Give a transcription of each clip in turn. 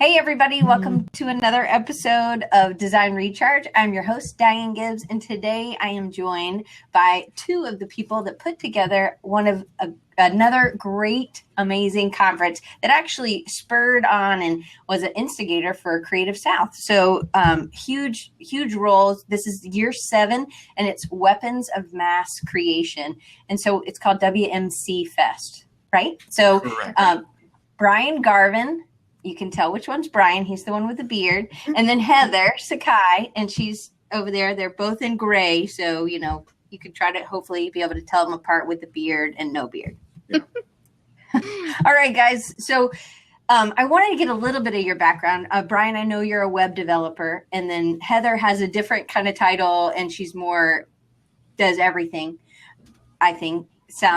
Hey everybody, welcome to another episode of Design Recharge. I'm your host, Diane Gibbs, and today I am joined by two of the people that put together another great, amazing conference that actually spurred on and was an instigator for Creative South. So huge roles. This is year 7, and it's Weapons of Mass Creation. And so it's called WMC Fest, right? So Bryan, Garvin, you can tell which one's Bryan. He's the one with the beard. And then Heather, Sakai, and she's over there. They're both in gray. So, you can try to hopefully be able to tell them apart with the beard and no beard. Yeah. All right, guys. So I wanted to get a little bit of your background. Bryan, I know you're a web developer. And then Heather has a different kind of title, and she's does everything, I think.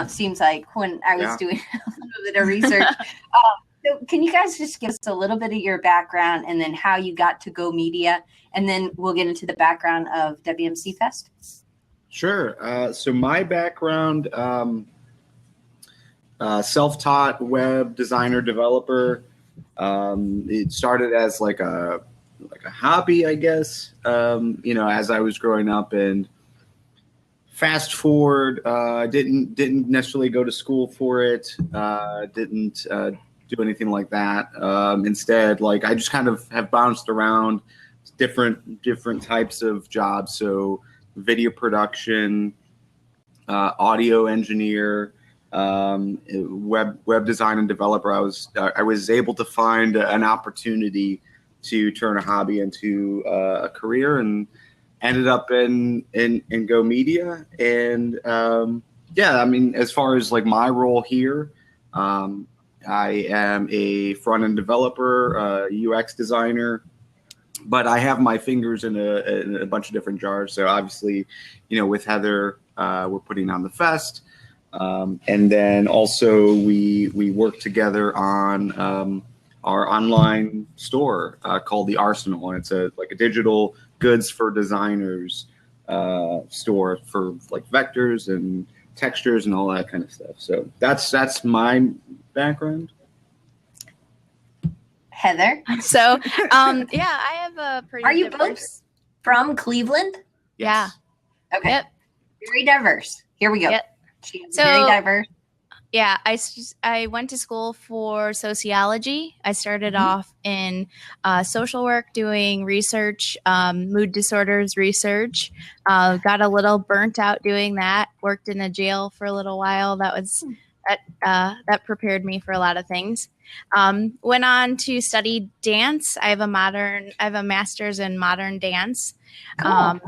Seems like when I was doing a little bit of research. So can you guys just give us a little bit of your background and then how you got to Go Media, and then we'll get into the background of WMC Fest? Sure. So my background, self-taught web designer, developer. It started as like a hobby, I guess, as I was growing up, and fast forward, didn't necessarily go to school for it. Didn't do anything like that. Instead, I just kind of have bounced around different types of jobs. So video production, audio engineer, web design and developer. I was able to find an opportunity to turn a hobby into a career, and ended up in Go Media. And as far as my role here, I am a front-end developer, UX designer, but I have my fingers in a bunch of different jars. So obviously, with Heather, we're putting on the fest. And then also we work together on our online store called The Arsenal. And it's a digital goods for designers store for vectors and textures and all that kind of stuff. So that's my background. Heather. So I have a pretty Are you both from Cleveland? Yeah. Okay. Yep. Very diverse. Here we go. Yep. So, very diverse. Yeah, I went to school for sociology. I started off in social work, doing research, mood disorders research. Got a little burnt out doing that. Worked in a jail for a little while. That prepared me for a lot of things. Went on to study dance. I have a master's in modern dance. Cool.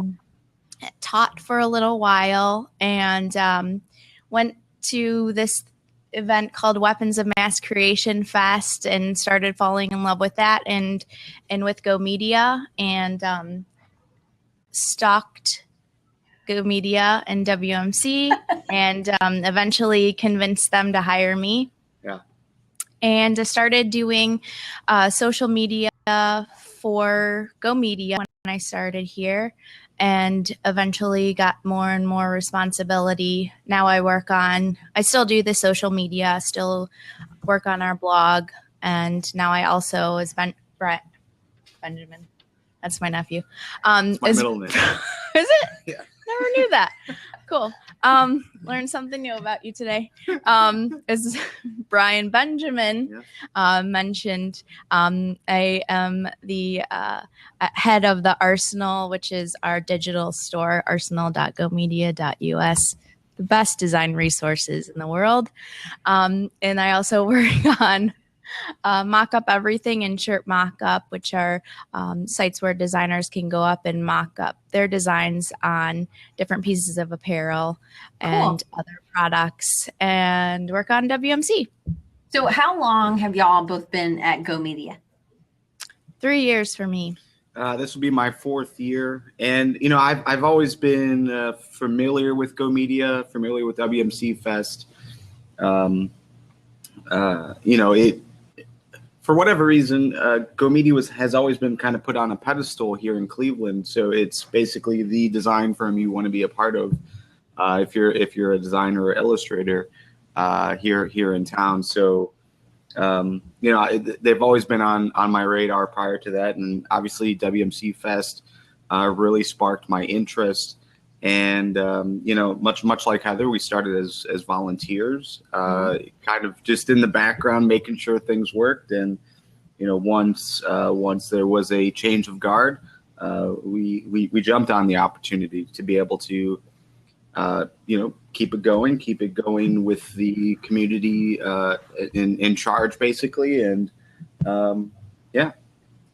Taught for a little while, and went to this event called Weapons of Mass Creation Fest, and started falling in love with that and with Go Media, and stalked Go Media and WMC and eventually convinced them to hire me. Yeah. And I started doing social media for Go Media when I started here, and eventually got more and more responsibility. Now I still do the social media, still work on our blog, and now I also, as Benjamin, that's my nephew. It's my middle name. Is it? Yeah. Never knew that. Cool. Learned something new about you today. As Bryan Benjamin mentioned, I am the head of the Arsenal, which is our digital store, arsenal.gomedia.us, the best design resources in the world. And I also work on Mock Up Everything and Shirt Mock Up, which are sites where designers can go up and mock up their designs on different pieces of apparel and other products, and work on WMC. So how long have y'all both been at Go Media? 3 years for me. This will be my 4th year, and I've always been familiar with Go Media, familiar with WMC Fest. For whatever reason, Go Media has always been kind of put on a pedestal here in Cleveland. So it's basically the design firm you want to be a part of if you're a designer or illustrator here in town. So they've always been on my radar prior to that. And obviously WMC Fest really sparked my interest. And, much like Heather, we started as volunteers, kind of just in the background, making sure things worked. And, once there was a change of guard, we jumped on the opportunity to be able to, keep it going with the community in charge, basically. And,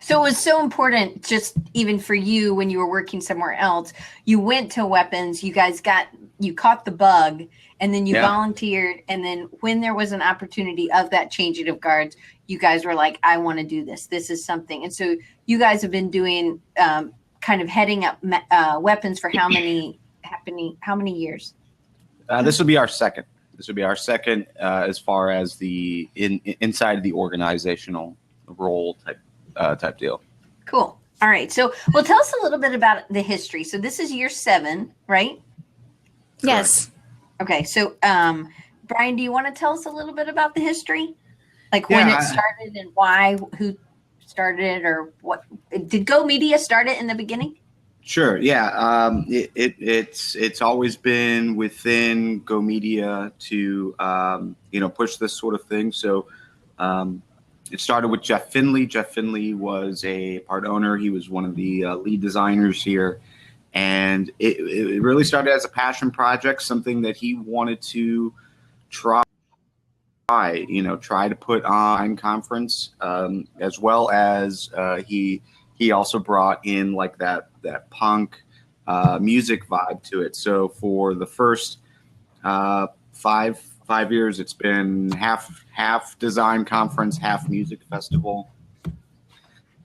So it was so important, just even for you when you were working somewhere else, you went to weapons, you caught the bug, and then you volunteered. And then when there was an opportunity of that changing of guards, you guys were like, I want to do this. This is something. And so you guys have been doing kind of heading up weapons for how many years? This would be our second. As far as the inside of the organizational role type deal. Cool. All right. So, tell us a little bit about the history. So this is year 7, right? Yes. Okay. So, Bryan, do you want to tell us a little bit about the history? Like when it started and why, who started it, or what? Did Go Media start it in the beginning? Sure. Yeah. It's always been within Go Media to, push this sort of thing. So, it started with Jeff Finley. Jeff Finley was a part owner. He was one of the lead designers here. And it really started as a passion project, something that he wanted to try to put on conference, as well as he also brought in like that punk music vibe to it. So for the first 5 years, it's been half design conference, half music festival.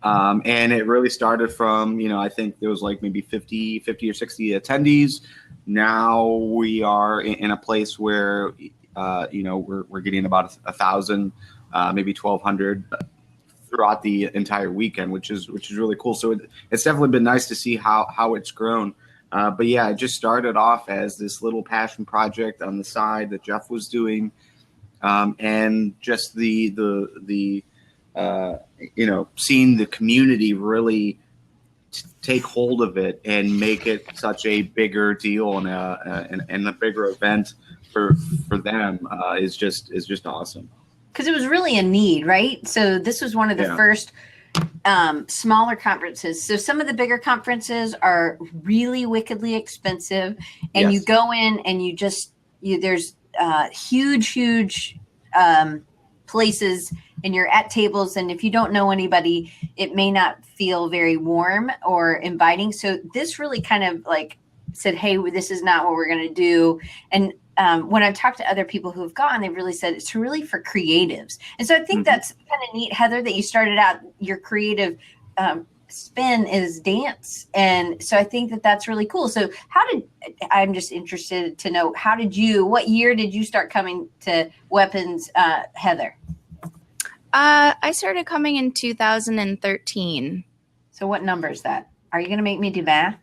And it really started from, I think there was like maybe 50 or 60 attendees. Now we are in a place where, we're getting about 1,000, maybe 1,200 throughout the entire weekend, which is really cool. So it's definitely been nice to see how it's grown. But yeah, it just started off as this little passion project on the side that Jeff was doing, and just the seeing the community really take hold of it and make it such a bigger deal and a bigger event for them is just awesome. Because it was really a need, right? So this was one of the first smaller conferences. So some of the bigger conferences are really wickedly expensive, and you go in and there's huge places, and you're at tables, and if you don't know anybody, it may not feel very warm or inviting. So this really kind of like said, hey, this is not what we're going to do. And when I've talked to other people who have gone, they've really said it's really for creatives. And so I think that's kind of neat, Heather, that you started out your creative spin is dance. And so I think that's really cool. So I'm just interested to know, what year did you start coming to weapons, Heather? I started coming in 2013. So what number is that? Are you going to make me do math?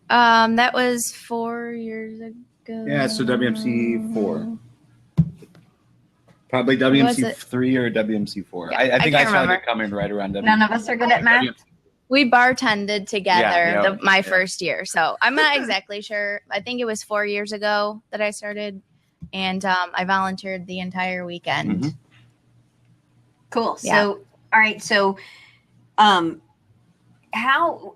That was 4 years ago. Yeah, so WMC 4. Probably WMC 3 or WMC 4. Yeah, I think I started remember. coming right around WMC. None of us are good at math. We bartended together my first year. So I'm not exactly sure. I think it was 4 years ago that I started, and I volunteered the entire weekend. Mm-hmm. Cool. Yeah. So, all right. So, how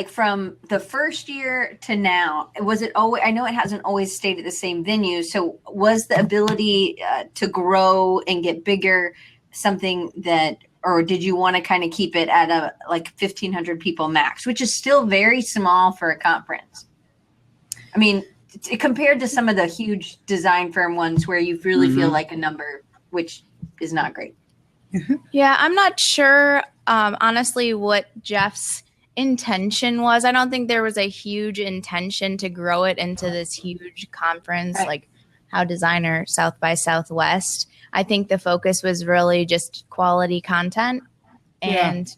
from the first year to now, was it always, I know it hasn't always stayed at the same venue. So was the ability to grow and get bigger something that, or did you want to kind of keep it at a 1,500 people max, which is still very small for a conference? I mean, compared to some of the huge design firm ones where you really feel like a number, which is not great. Yeah, I'm not sure, honestly, what Jeff's intention was. I don't think there was a huge intention to grow it into this huge conference, like how Designer South by Southwest. I think the focus was really just quality content and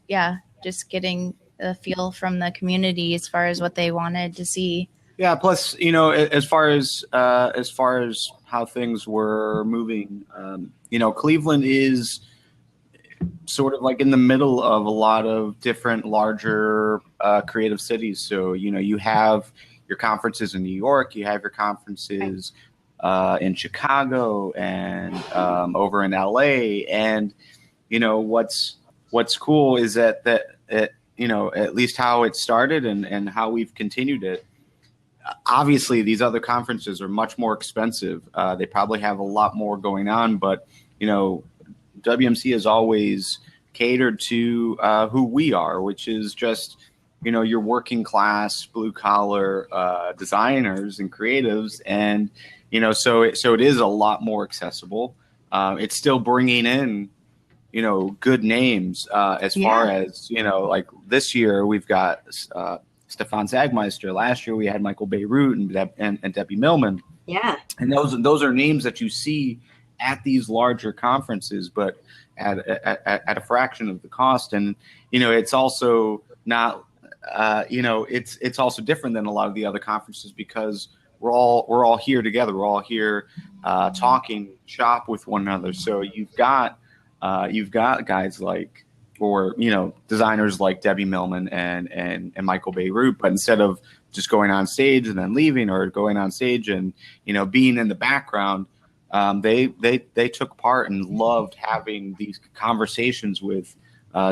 just getting a feel from the community as far as what they wanted to see. Yeah. Plus, as far as how things were moving, Cleveland is sort of like in the middle of a lot of different larger creative cities. So, you have your conferences in New York, you have your conferences in Chicago and over in LA. And, what's cool is that at least how it started and how we've continued it. Obviously, these other conferences are much more expensive. They probably have a lot more going on, but, WMC has always catered to who we are, which is just, your working class, blue collar designers and creatives. And, so it is a lot more accessible. It's still bringing in, good names as far as, like this year we've got Stefan Zagmeister. Last year we had Michael Beirut and Debbie Millman. Yeah. And those are names that you see at these larger conferences, but at a fraction of the cost. And, it's also not, it's also different than a lot of the other conferences because we're all here together. We're all here talking shop with one another. So you've got guys like, or, designers like Debbie Millman and Michael Beirut, but instead of just going on stage and then leaving, or going on stage and, being in the background, they took part and loved having these conversations with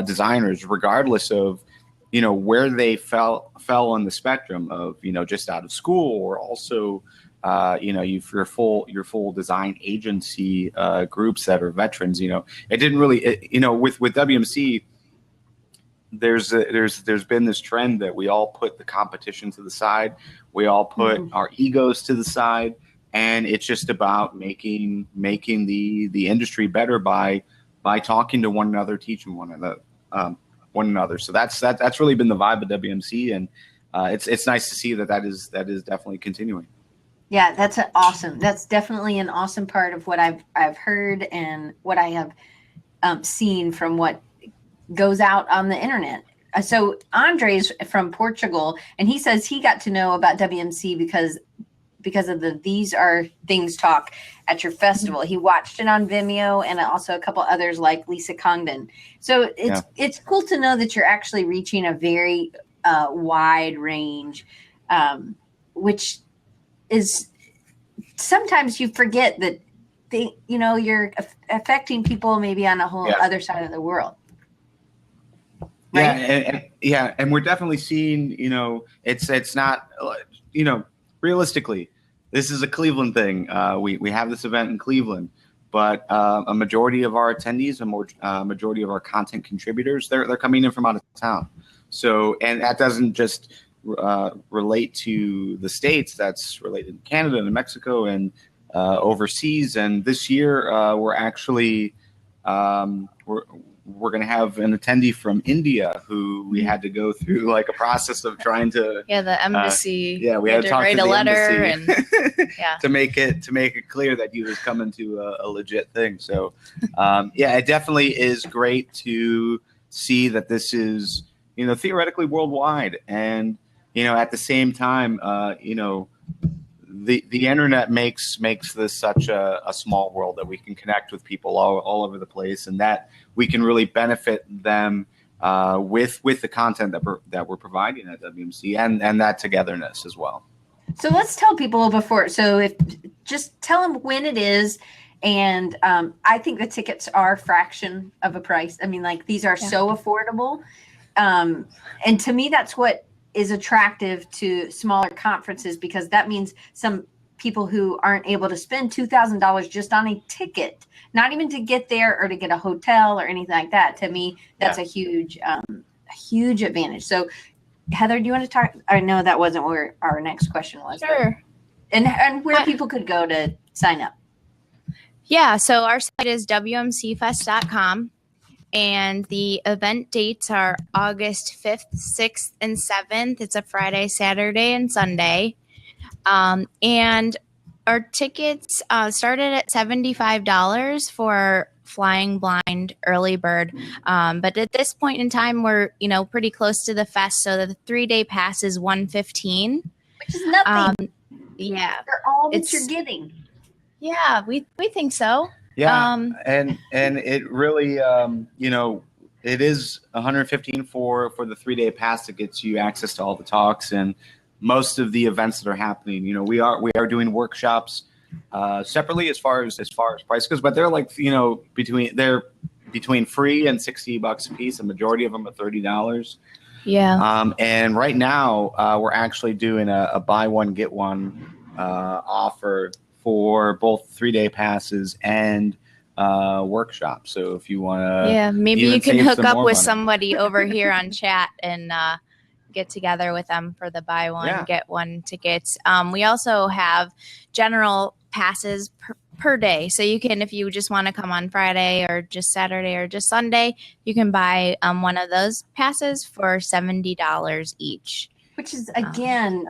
designers, regardless of, where they fell on the spectrum of, just out of school, or also, your full design agency groups that are veterans. It didn't really, with WMC, there's been this trend that we all put the competition to the side, we all put our egos to the side. And it's just about making the industry better by talking to one another, teaching one another. So that's really been the vibe of WMC, and it's nice to see that is definitely continuing. Yeah, that's definitely an awesome part of what I've heard and what I have seen from what goes out on the internet. So Andre's from Portugal, and he says he got to know about WMC because of the These Are Things talk at your festival. He watched it on Vimeo, and also a couple others like Lisa Congdon. So it's cool to know that you're actually reaching a very wide range, which is sometimes you forget that you're affecting people maybe on a whole other side of the world. Right? And we're definitely seeing, it's not, realistically, this is a Cleveland thing. We have this event in Cleveland, but a majority of our attendees, a majority of our content contributors, they're coming in from out of town. So, and that doesn't just relate to the States. That's related to Canada and Mexico and overseas. And this year, we're actually we're going to have an attendee from India who we had to go through like a process of trying to the embassy. We had to talk write to a the letter embassy and to make it clear that he was coming to a legit thing. So it definitely is great to see that this is theoretically worldwide, and at the same time the internet makes this such a small world that we can connect with people all over the place, and that we can really benefit them with the content that we're providing at WMC and that togetherness as well. So let's tell people before. So just tell them when it is. And I think the tickets are a fraction of a price. I mean, like these are so affordable. And to me, that's what is attractive to smaller conferences, because that means some people who aren't able to spend $2,000 just on a ticket, not even to get there or to get a hotel or anything like that. To me, that's a huge advantage. So Heather, do you want to talk? I know that wasn't where our next question was. Sure. And where people could go to sign up. Yeah. So our site is WMCfest.com. And the event dates are August 5th, 6th, and 7th. It's a Friday, Saturday, and Sunday. And our tickets started at $75 for Flying Blind Early Bird. But at this point in time, we're, pretty close to the fest. So the 3-day pass is $115. Which is nothing. Yeah. They're all that you're getting. Yeah, we think so. Yeah, and it really, it is 115 for the 3-day pass that gets you access to all the talks and most of the events that are happening. We are doing workshops separately as far as price goes, but they're like between free and $60 a piece. The majority of them are $30. Yeah. And right now we're actually doing a buy one get one offer for both 3-day passes and workshops. So if you want to, maybe you can hook up with money. Somebody over here on chat and get together with them for the buy one get one tickets. We also have general passes per day, so you can, if you just want to come on Friday or just Saturday or just Sunday, you can buy one of those passes for $70 each. Which is, again,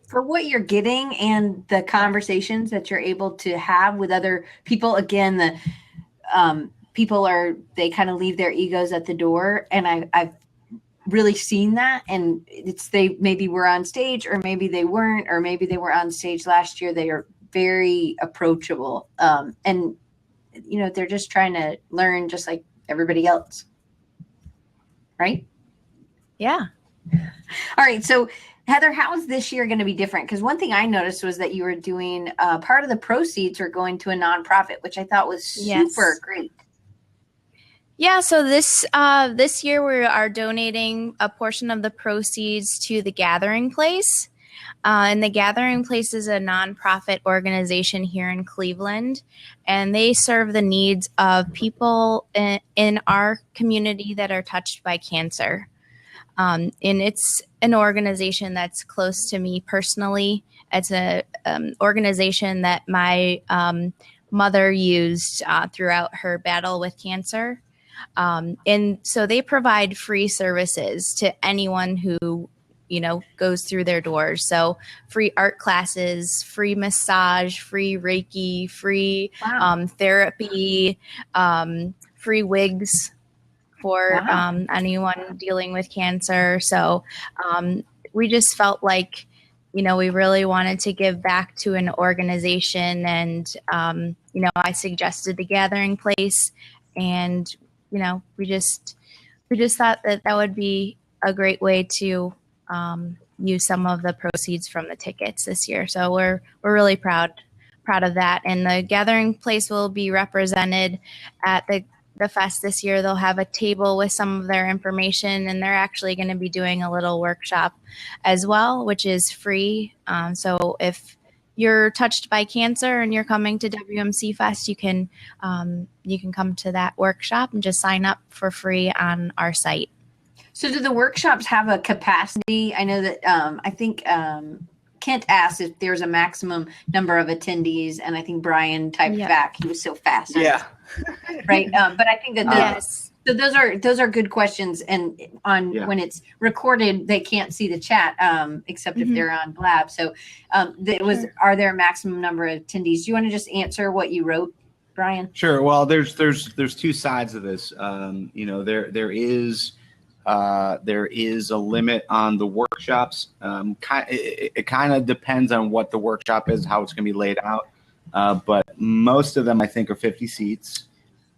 for what you're getting and the conversations that you're able to have with other people. Again, the people they kind of leave their egos at the door, and I've really seen that. And they maybe were on stage, or maybe they weren't, or maybe they were on stage last year. They are very approachable, and they're just trying to learn, just like everybody else, right? Yeah. All right. So, Heather, how is this year going to be different? Because one thing I noticed was that you were doing part of the proceeds are going to a nonprofit, which I thought was super great. Yeah. So this year we are donating a portion of the proceeds to the Gathering Place. And the Gathering Place is a nonprofit organization here in Cleveland, and they serve the needs of people in our community that are touched by cancer. And it's an organization that's close to me personally. It's a organization that my mother used throughout her battle with cancer. And so they provide free services to anyone who, goes through their doors. So free art classes, free massage, free Reiki, free therapy, free wigs for anyone dealing with cancer. So we just felt like, we really wanted to give back to an organization. And, I suggested the Gathering Place, and, we just thought that would be a great way to use some of the proceeds from the tickets this year. So we're really proud of that. And the Gathering Place will be represented at the fest this year. They'll have a table with some of their information, and they're actually going to be doing a little workshop as well, which is free. So if you're touched by cancer and you're coming to WMC Fest, you can come to that workshop and just sign up for free on our site. So do the workshops have a capacity? I know that I think Kent asked if there's a maximum number of attendees, and I think Bryan typed back. He was so fast. Yeah. Right. But I think that so those are good questions. And when it's recorded, they can't see the chat except if they're on Blab. So are there a maximum number of attendees? Do you want to just answer what you wrote, Bryan? Sure. Well, there's two sides of this. There is a limit on the workshops. It kind of depends on what the workshop is, how it's going to be laid out. But most of them, I think, are 50 seats.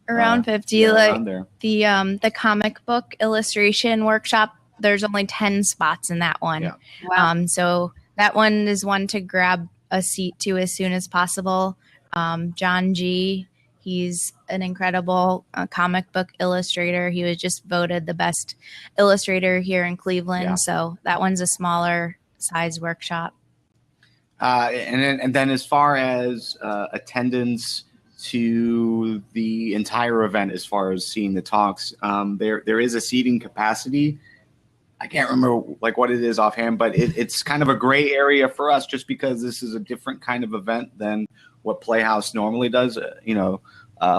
Around 50. Around there. The comic book illustration workshop, there's only 10 spots in that one. Yeah. Wow. So that one is one to grab a seat to as soon as possible. John G., he's an incredible comic book illustrator. He was just voted the best illustrator here in Cleveland. Yeah. So that one's a smaller size workshop. And then as far as attendance to the entire event, as far as seeing the talks, there is a seating capacity. I can't remember what it is offhand, but it's kind of a gray area for us, just because this is a different kind of event than what Playhouse normally does.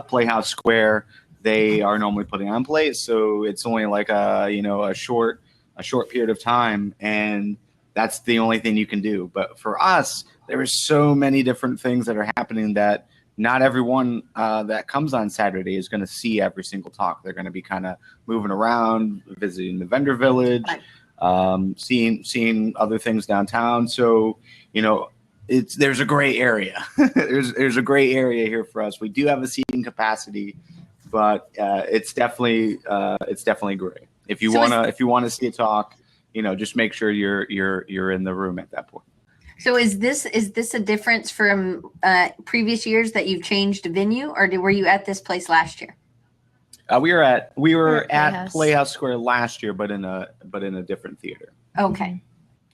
Playhouse Square, they are normally putting on plays, so it's only like a short period of time, and that's the only thing you can do. But for us, there are so many different things that are happening that not everyone that comes on Saturday is going to see every single talk. They're going to be kind of moving around, visiting the vendor village, seeing other things downtown. So, there's a gray area. there's a gray area here for us. We do have a seating capacity, but it's definitely gray. If you wanna see a talk, just make sure you're in the room at that point. So is this a difference from previous years that you've changed venue, or were you at this place last year? We were at Playhouse. Playhouse Square last year, but in a different theater. Okay,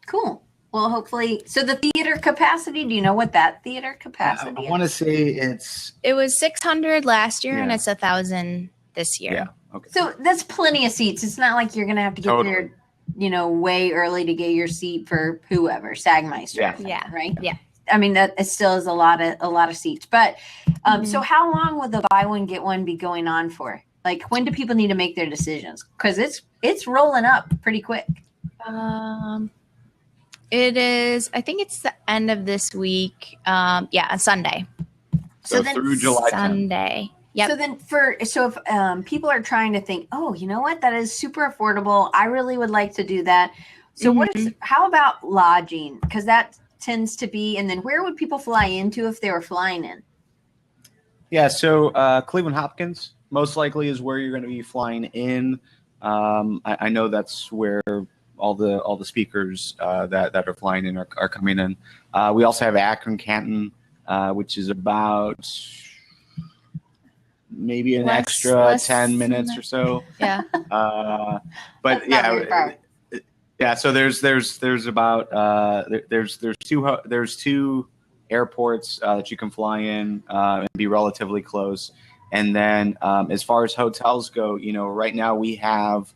cool. Well, hopefully, so the theater capacity. Do you know what that theater capacity I want to say It was 600 last year, and Yeah. it's 1,000 this year. Yeah. Okay. So that's plenty of seats. It's not like you're gonna have to get Totally. there, way early to get your seat for whoever, Sagmeister. Yeah. Yeah. Right. Yeah. I mean, that it still is a lot of seats. But so how long will the buy one get one be going on for? Like, when do people need to make their decisions? Because it's rolling up pretty quick. It is. I think it's the end of this week. On Sunday. So then through July 10th. Sunday. Yep. So then if people are trying to think, oh, you know what, that is super affordable, I really would like to do that. So how about lodging? Because that tends to be, and then where would people fly into if they were flying in? Yeah, so Cleveland Hopkins most likely is where you're going to be flying in. I know that's where all the speakers that are flying in are coming in. We also have Akron Canton, which is about maybe an extra 10 minutes or so. Yeah. But yeah, so there's about there's two airports that you can fly in and be relatively close. And then as far as hotels go, right now we have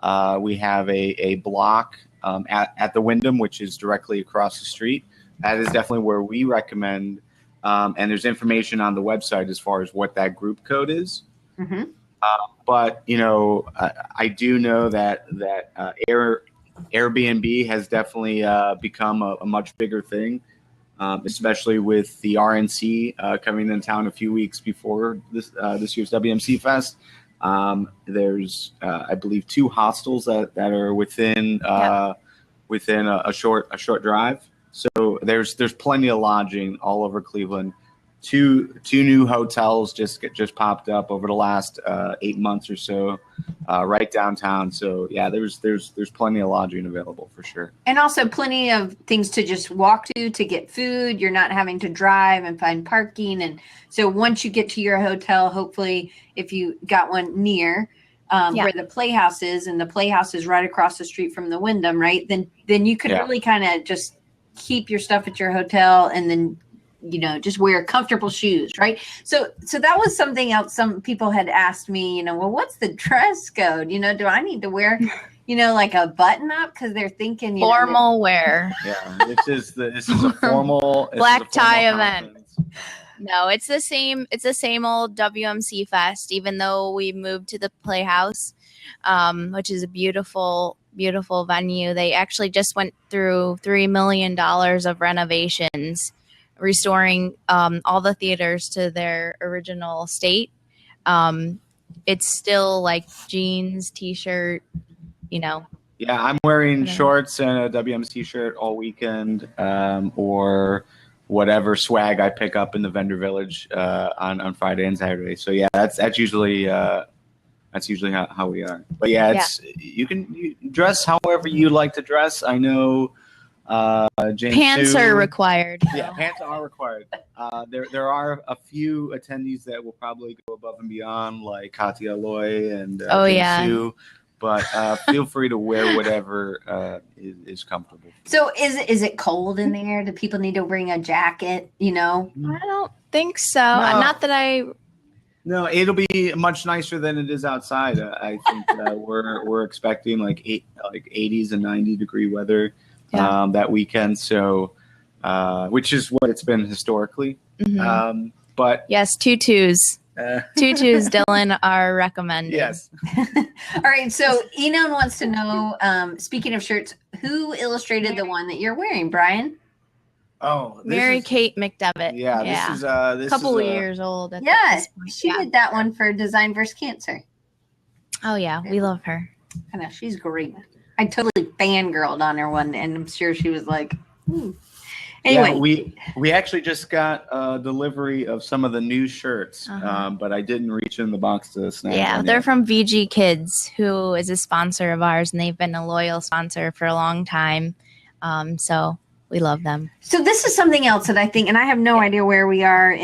a block at the Wyndham, which is directly across the street. That is definitely where we recommend. And there's information on the website as far as what that group code is. Mm-hmm. But I do know that Airbnb has definitely become a much bigger thing, especially with the RNC coming in town a few weeks before this year's WMC Fest. There's I believe 2 hostels that are within a short drive. So there's plenty of lodging all over Cleveland. Two new hotels just popped up over the last 8 months or so, right downtown. So yeah, there's plenty of lodging available for sure. And also plenty of things to just walk to get food. You're not having to drive and find parking. And so once you get to your hotel, hopefully if you got one near where the Playhouse is, and the Playhouse is right across the street from the Wyndham, right? Then you could really kind of just keep your stuff at your hotel and then just wear comfortable shoes, right? So that was something else. Some people had asked me, well, what's the dress code? Do I need to wear, like a button up? Because they're thinking formal wear. Yeah, this is a formal black tie event. conference. No, it's the same. It's the same old WMC Fest, even though we moved to the Playhouse, which is a beautiful, beautiful venue. They actually just went through $3 million of renovations, restoring all the theaters to their original state. It's still like jeans, t-shirt, Yeah, I'm wearing shorts and a WMC shirt all weekend, or whatever swag I pick up in the vendor village on Friday and Saturday. So yeah, that's usually how we are. But yeah, you can dress however you like to dress. I know. Pants are required. Yeah, pants are required. There are a few attendees that will probably go above and beyond, like Katia Loy and Sue, but feel free to wear whatever is comfortable. So is it cold in there? Do people need to bring a jacket? I don't think so. Not that I. No, it'll be much nicer than it is outside. I think we're expecting like 80s and 90-degree weather. That weekend, so which is what it's been historically. Mm-hmm. But yes, tutus, Dylan, are recommended. Yes. All right. So Enon wants to know. Speaking of shirts, who illustrated the one that you're wearing, Bryan? Oh, Mary Kate McDevitt. Yeah, this is a couple of years old. Yes, she did that one for Design vs. Cancer. Oh yeah, we love her. I know she's great. I totally fangirled on her one, and I'm sure she was like, Anyway, yeah, we actually just got a delivery of some of the new shirts, but I didn't reach in the box to snag Yeah, one they're yet. from VG Kids, who is a sponsor of ours, and they've been a loyal sponsor for a long time. So we love them. So this is something else that I think, and I have no idea where we are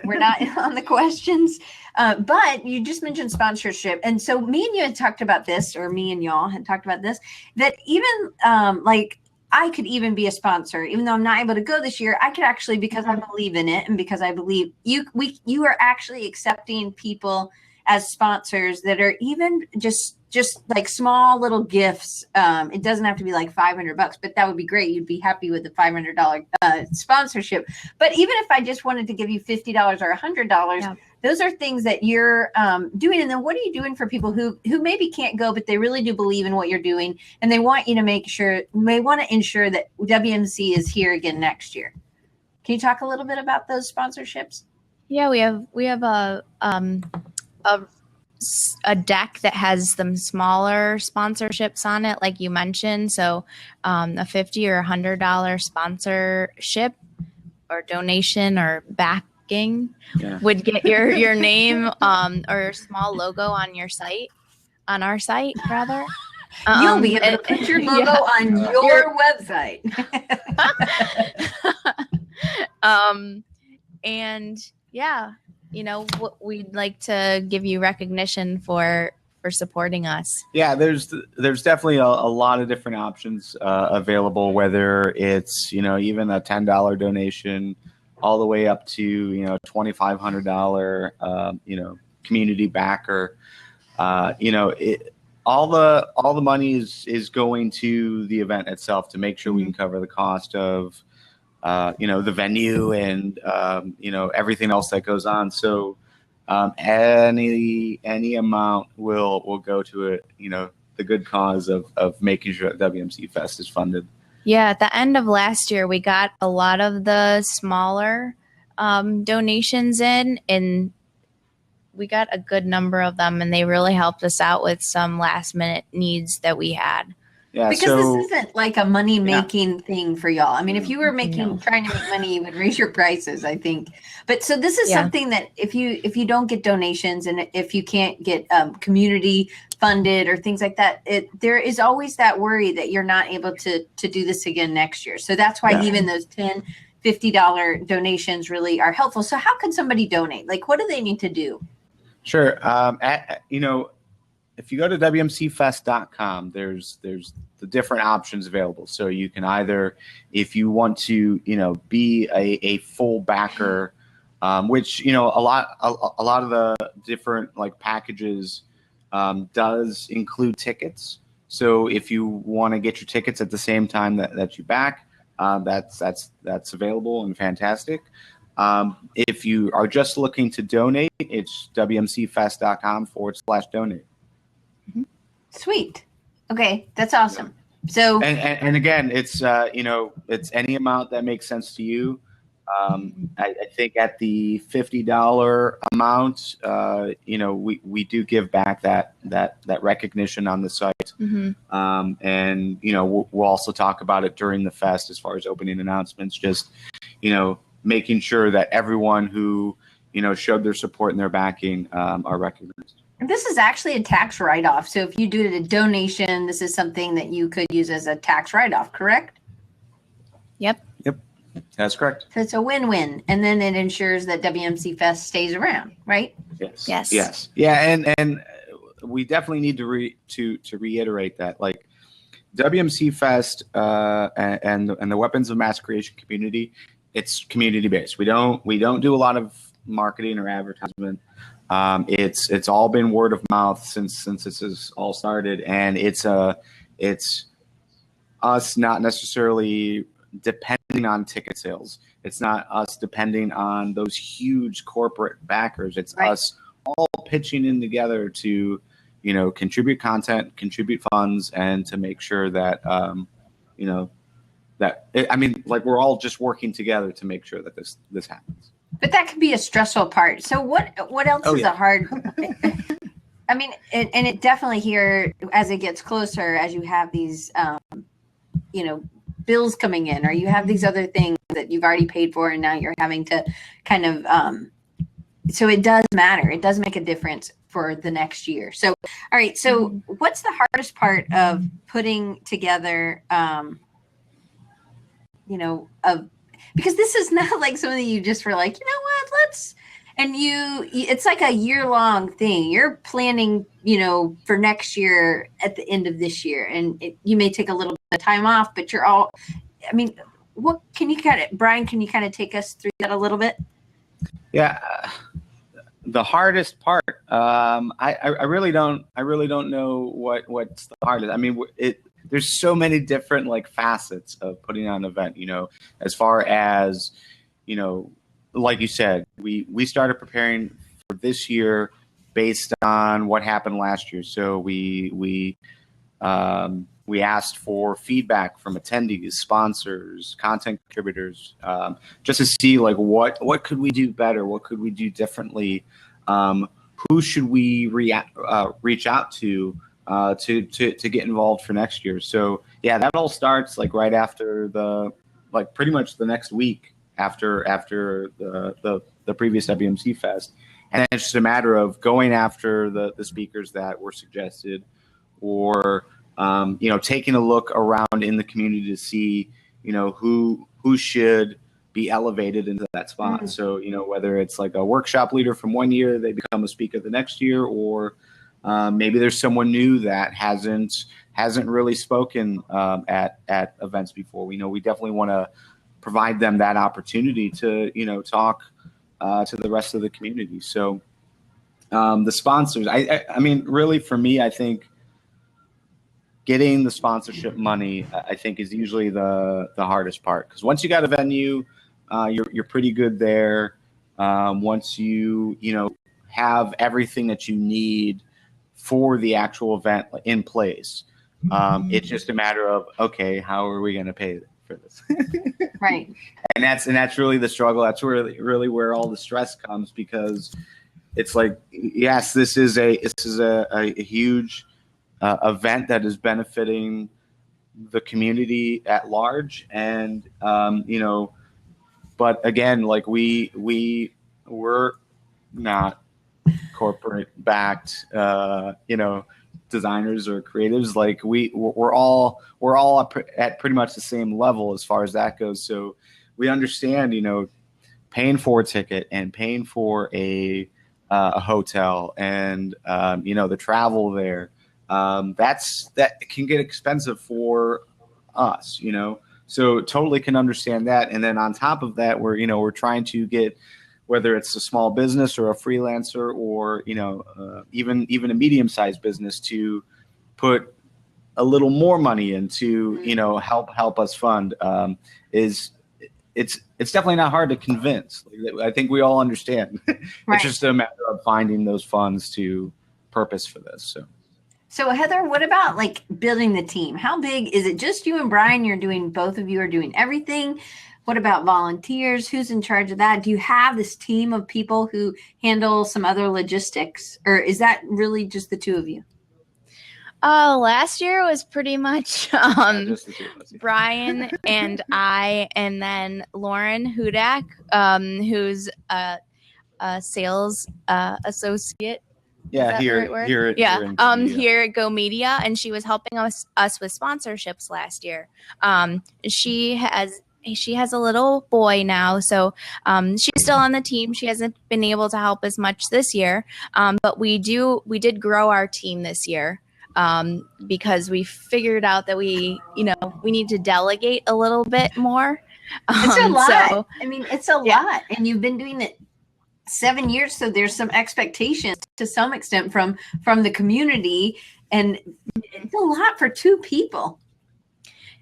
we're not on the questions, but you just mentioned sponsorship. And so me and you had talked about this, or me and y'all had talked about this, that even like I could even be a sponsor, even though I'm not able to go this year. I could actually, because I believe in it and because I believe you are actually accepting people as sponsors that are even just like small little gifts. It doesn't have to be like $500, but that would be great. You'd be happy with the $500 sponsorship. But even if I just wanted to give you $50 or $100, those are things that you're doing. And then what are you doing for people who maybe can't go, but they really do believe in what you're doing, and they want you to they want to ensure that WMC is here again next year. Can you talk a little bit about those sponsorships? Yeah, we have a deck that has some smaller sponsorships on it, like you mentioned. So a $50 or $100 sponsorship or donation or backing would get your name or your small logo on your site, on our site rather. You'll be able to put your logo on your website. And yeah, we'd like to give you recognition for supporting us. Yeah, there's definitely a lot of different options available, whether it's, even a $10 donation all the way up to, $2,500, community backer. All the money is going to the event itself to make sure we can cover the cost of the venue and everything else that goes on. So any amount will go to it, the good cause of making sure that WMC Fest is funded. Yeah, at the end of last year, we got a lot of the smaller donations in, and we got a good number of them, and they really helped us out with some last minute needs that we had. Yeah, because this isn't like a money making thing for y'all. I mean, if you were trying to make money, you would raise your prices, I think. But so this is something that if you don't get donations, and if you can't get community funded or things like that, there is always that worry that you're not able to do this again next year. So that's why even those $10, $50 donations really are helpful. So how can somebody donate? Like, what do they need to do? Sure. If you go to WMCfest.com, there's the different options available. So you can either, if you want to, be a full backer, which, a lot of the different like packages does include tickets. So if you want to get your tickets at the same time that you back, that's available and fantastic. If you are just looking to donate, it's WMCfest.com/donate. Sweet. Okay, that's awesome. So and again, it's it's any amount that makes sense to you. I think at the $50 amount, we do give back that recognition on the site, and we'll also talk about it during the fest as far as opening announcements. Just making sure that everyone who showed their support and their backing are recognized. This is actually a tax write-off. So if you do a donation, this is something that you could use as a tax write-off, correct? Yep. That's correct. So it's a win-win. And then it ensures that WMC Fest stays around, right? Yes. Yeah, and we definitely need to reiterate that, like, WMC Fest and the Weapons of Mass Creation community, it's community-based. We don't do a lot of marketing or advertisement. It's all been word of mouth since this has all started, and it's us not necessarily depending on ticket sales. It's not us depending on those huge corporate backers. It's us all pitching in together to contribute content, contribute funds, and to make sure that we're all just working together to make sure that this happens. But that could be a stressful part. So what else is a hard? I mean, and it definitely here as it gets closer, as you have these, bills coming in, or you have these other things that you've already paid for, and now you're having to kind of, so it does matter. It does make a difference for the next year. So, all right. So what's the hardest part of putting together, because this is not like something you just were like, you know what, it's like a year-long thing. You're planning, for next year at the end of this year, and you may take a little bit of time off, but what can you Bryan, can you kind of take us through that a little bit? Yeah. The hardest part, I really don't know what's the hardest. I mean, there's so many different like facets of putting on an event, as far as, like you said, we started preparing for this year based on what happened last year. So we asked for feedback from attendees, sponsors, content contributors, just to see like what could we do better, what could we do differently, who should we reach out to get involved for next year. So yeah, that all starts like right after pretty much the next week after the previous WMC Fest, and it's just a matter of going after the speakers that were suggested, or taking a look around in the community to see who should be elevated into that spot. Mm-hmm. So whether it's like a workshop leader from one year, they become a speaker the next year, or maybe there's someone new that hasn't really spoken at events before. We definitely want to provide them that opportunity to talk to the rest of the community. So the sponsors, I mean, really for me, I think getting the sponsorship money, I think, is usually the hardest part, because once you got a venue, you're pretty good there. Once you have everything that you need for the actual event in place, it's just a matter of, okay, how are we going to pay for this? Right. And that's really the struggle. That's really where all the stress comes, because it's like, yes, this is a huge event that is benefiting the community at large, and but again, like we're not corporate backed designers or creatives. Like we're all up at pretty much the same level as far as that goes. So we understand paying for a ticket and paying for a hotel and the travel there, that can get expensive for us, so totally can understand that. And then on top of that, we're trying to get, whether it's a small business or a freelancer, or even a medium-sized business, to put a little more money in to help us fund, it's definitely not hard to convince. I think we all understand. Right. It's just a matter of finding those funds to purpose for this. So Heather, what about like building the team? How big is it? Just you and Bryan? Both of you are doing everything. What about volunteers? Who's in charge of that? Do you have this team of people who handle some other logistics, or is that really just the two of you? Last year was pretty much Bryan and I, and then Lauren Hudak, who's a sales associate. Yeah, here at Go Media, and she was helping us with sponsorships last year. She has a little boy now, so she's still on the team. She hasn't been able to help as much this year, but we did grow our team this year, because we figured out that we need to delegate a little bit more. It's a lot. It's a lot, and you've been doing it 7 years, so there's some expectations to some extent from the community, and it's a lot for two people.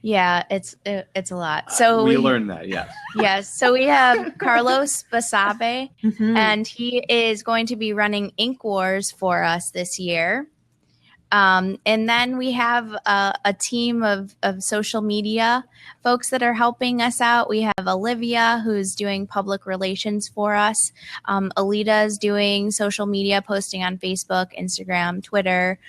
Yeah, it's a lot. So we learned that, yes. Yes. So we have Carlos Basabe, and he is going to be running Ink Wars for us this year. And then we have a team of social media folks that are helping us out. We have Olivia, who's doing public relations for us. Alita is doing social media posting on Facebook, Instagram, Twitter.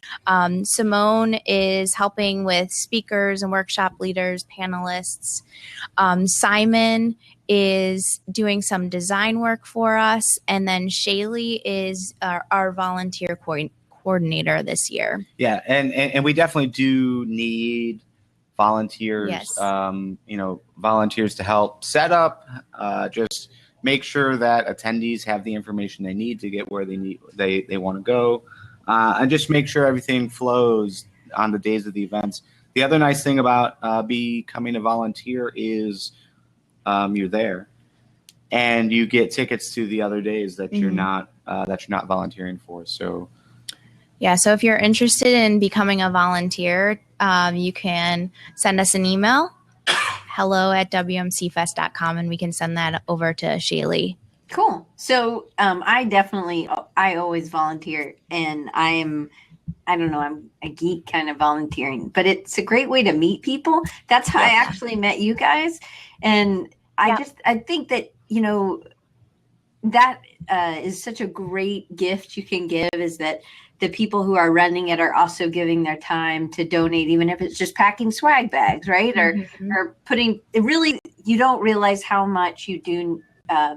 Simone is helping with speakers and workshop leaders, panelists. Simon is doing some design work for us. And then Shaylee is our volunteer coordinator this year. Yeah, and we definitely do need volunteers. Yes. Volunteers to help set up, just make sure that attendees have the information they need to get where they want to go, and just make sure everything flows on the days of the events. The other nice thing about becoming a volunteer is you're there, and you get tickets to the other days that you're not volunteering for. So. Yeah, so if you're interested in becoming a volunteer, you can send us an email, hello@wmcfest.com, and we can send that over to Shaylee. Cool. So I always volunteer, and I'm a geek kind of volunteering, but it's a great way to meet people. That's how I actually met you guys. And I think that, that is such a great gift you can give, is that the people who are running it are also giving their time to donate, even if it's just packing swag bags, right? Or putting it. Really, you don't realize how much you do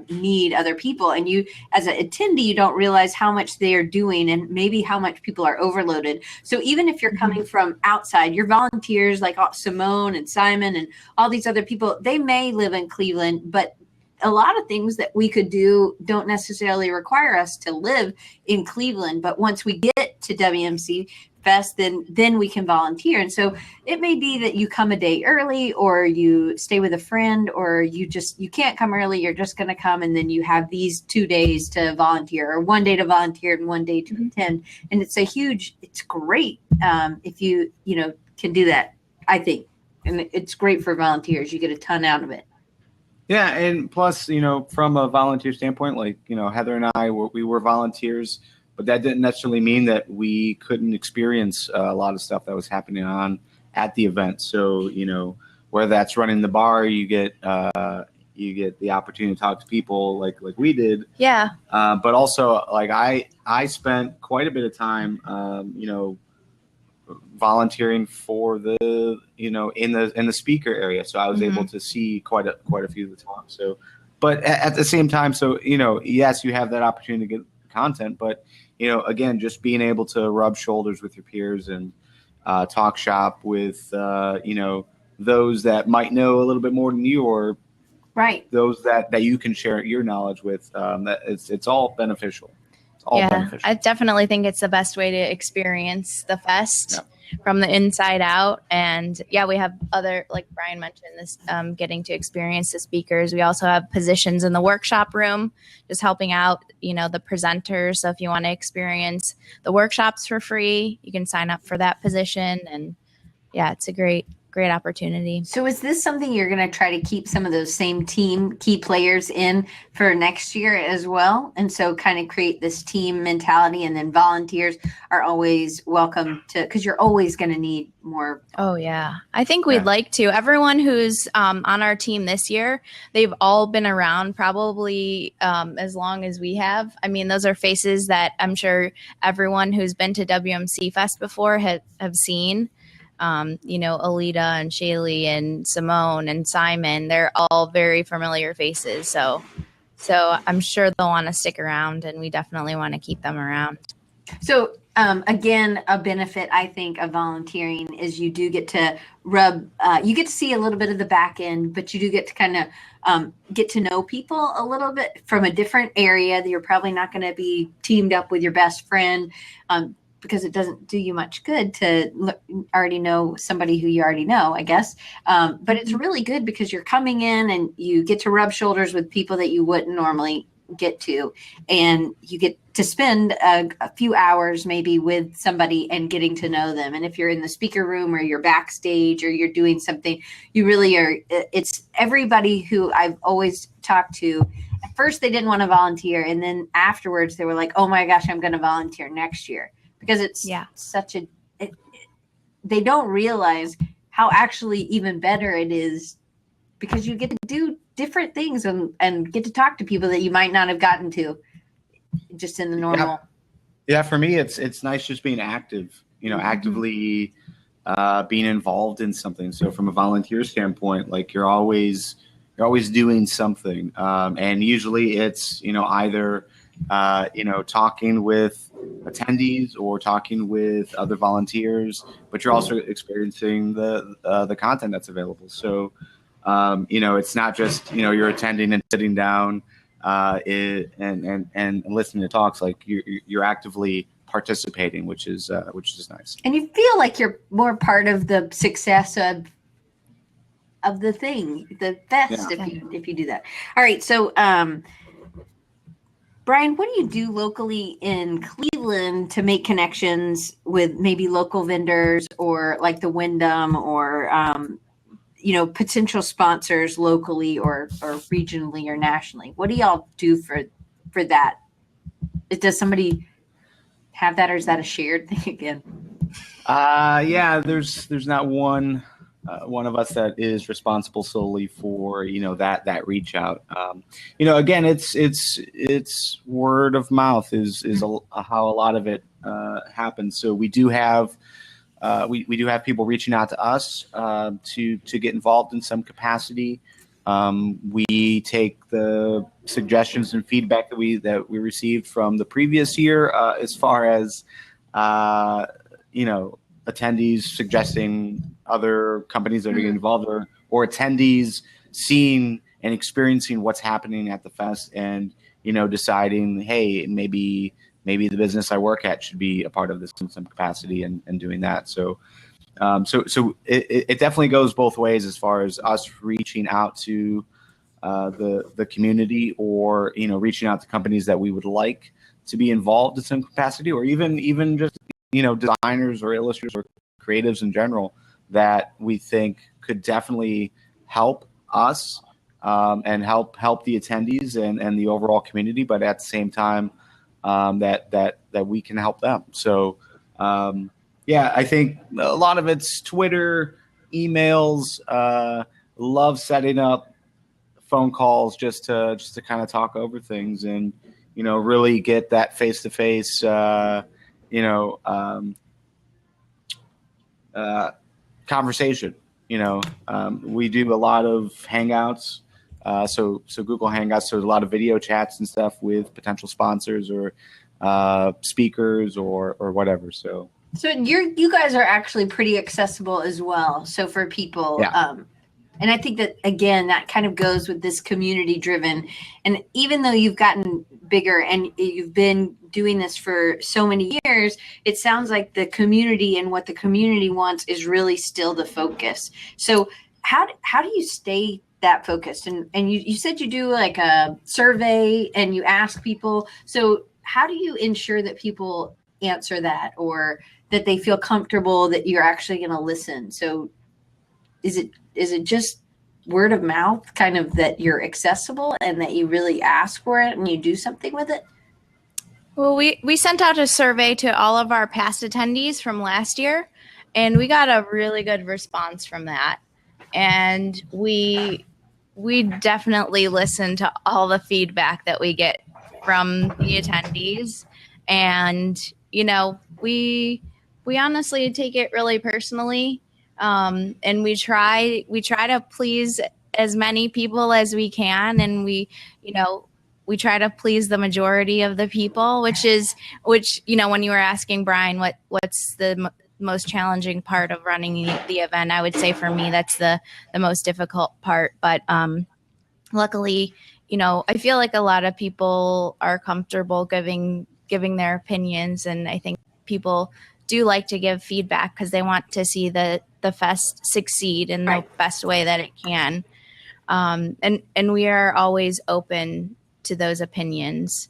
need other people. And you, as an attendee, you don't realize how much they are doing and maybe how much people are overloaded. So even if you're coming from outside, your volunteers like Simone and Simon and all these other people, they may live in Cleveland, but a lot of things that we could do don't necessarily require us to live in Cleveland. But once we get to WMC Fest, then we can volunteer. And so it may be that you come a day early, or you stay with a friend, or you can't come early. You're just going to come, and then you have these 2 days to volunteer, or 1 day to volunteer and 1 day to attend. And it's great if you can do that, I think. And it's great for volunteers. You get a ton out of it. Yeah, and plus, from a volunteer standpoint, like, Heather and I, we were volunteers, but that didn't necessarily mean that we couldn't experience a lot of stuff that was happening at the event. So, whether that's running the bar, you get the opportunity to talk to people like we did. Yeah. But also, like, I spent quite a bit of time, volunteering for the in the speaker area, so I was able to see quite a few of the talks. So, but at the same time, so yes, you have that opportunity to get content, but again, just being able to rub shoulders with your peers and talk shop with those that might know a little bit more than you, or those that you can share your knowledge with, that it's all beneficial. Beneficial. I definitely think it's the best way to experience the fest from the inside out. And we have other, like Bryan mentioned, this getting to experience the speakers. We also have positions in the workshop room, just helping out, the presenters. So if you want to experience the workshops for free, you can sign up for that position. And it's a great opportunity. So is this something you're going to try to keep some of those same team key players in for next year as well? And so kind of create this team mentality, and then volunteers are always welcome to, because you're always going to need more. Oh, yeah. I think we'd like to. Everyone who's on our team this year, they've all been around probably as long as we have. I mean, those are faces that I'm sure everyone who's been to WMC Fest before have seen. Alita and Shaylee and Simone and Simon, they're all very familiar faces. So I'm sure they'll want to stick around, and we definitely want to keep them around. So again, a benefit, I think, of volunteering is you do get to you get to see a little bit of the back end, but you do get to kind of get to know people a little bit from a different area that you're probably not going to be teamed up with your best friend. Because it doesn't do you much good to already know somebody who you already know, I guess. But it's really good because you're coming in and you get to rub shoulders with people that you wouldn't normally get to. And you get to spend a few hours maybe with somebody and getting to know them. And if you're in the speaker room or you're backstage or you're doing something, you really are. It's everybody who I've always talked to. At first, they didn't want to volunteer. And then afterwards, they were like, oh, my gosh, I'm going to volunteer next year. Because it's they don't realize how actually even better it is, because you get to do different things and get to talk to people that you might not have gotten to just in the normal. Yeah, for me, it's nice just being active, actively being involved in something. So from a volunteer standpoint, like you're always doing something. And usually it's, either, talking with attendees or talking with other volunteers, but you're also experiencing the content that's available. So, it's not just, you're attending and sitting down and listening to talks. Like you're actively participating, which is nice. And you feel like you're more part of the success of the thing, the fest, if you do that. All right, so Bryan, what do you do locally in Cleveland to make connections with maybe local vendors or like the Wyndham or potential sponsors locally or regionally or nationally? What do y'all do for that? Does somebody have that, or is that a shared thing again? Yeah, there's not one of us that is responsible solely for that reach out. Again, it's word of mouth is how a lot of it happens. So we do have we do have people reaching out to us to get involved in some capacity. We take the suggestions and feedback that we received from the previous year as far as attendees suggesting other companies that are getting involved, or attendees seeing and experiencing what's happening at the fest and deciding, hey, maybe the business I work at should be a part of this in some capacity and doing that. So it definitely goes both ways as far as us reaching out to the community, or reaching out to companies that we would like to be involved in some capacity, or even just designers or illustrators or creatives in general that we think could definitely help us and help the attendees and the overall community, but at the same time that we can help them. So I think a lot of it's Twitter, emails, love setting up phone calls just to kind of talk over things and really get that face-to-face conversation. We do a lot of Hangouts, so Google Hangouts. So there's a lot of video chats and stuff with potential sponsors or speakers or whatever. So you guys are actually pretty accessible as well. So for people, and I think that, again, that kind of goes with this community driven. And even though you've gotten bigger and you've been doing this for so many years, it sounds like the community and what the community wants is really still the focus. So how do you stay that focused? And you said you do like a survey and you ask people. So how do you ensure that people answer that, or that they feel comfortable that you're actually going to listen? So is it just word of mouth, kind of, that you're accessible and that you really ask for it and you do something with it? Well, we sent out a survey to all of our past attendees from last year, and we got a really good response from that. And we definitely listen to all the feedback that we get from the attendees. And, we honestly take it really personally. And we try to please as many people as we can. And we try to please the majority of the people, which when you were asking Bryan, what's the most challenging part of running the event, I would say for me, that's the most difficult part. But, luckily, I feel like a lot of people are comfortable giving their opinions. And I think people do like to give feedback because they want to see the fest succeed in the best way that it can. And we are always open to those opinions.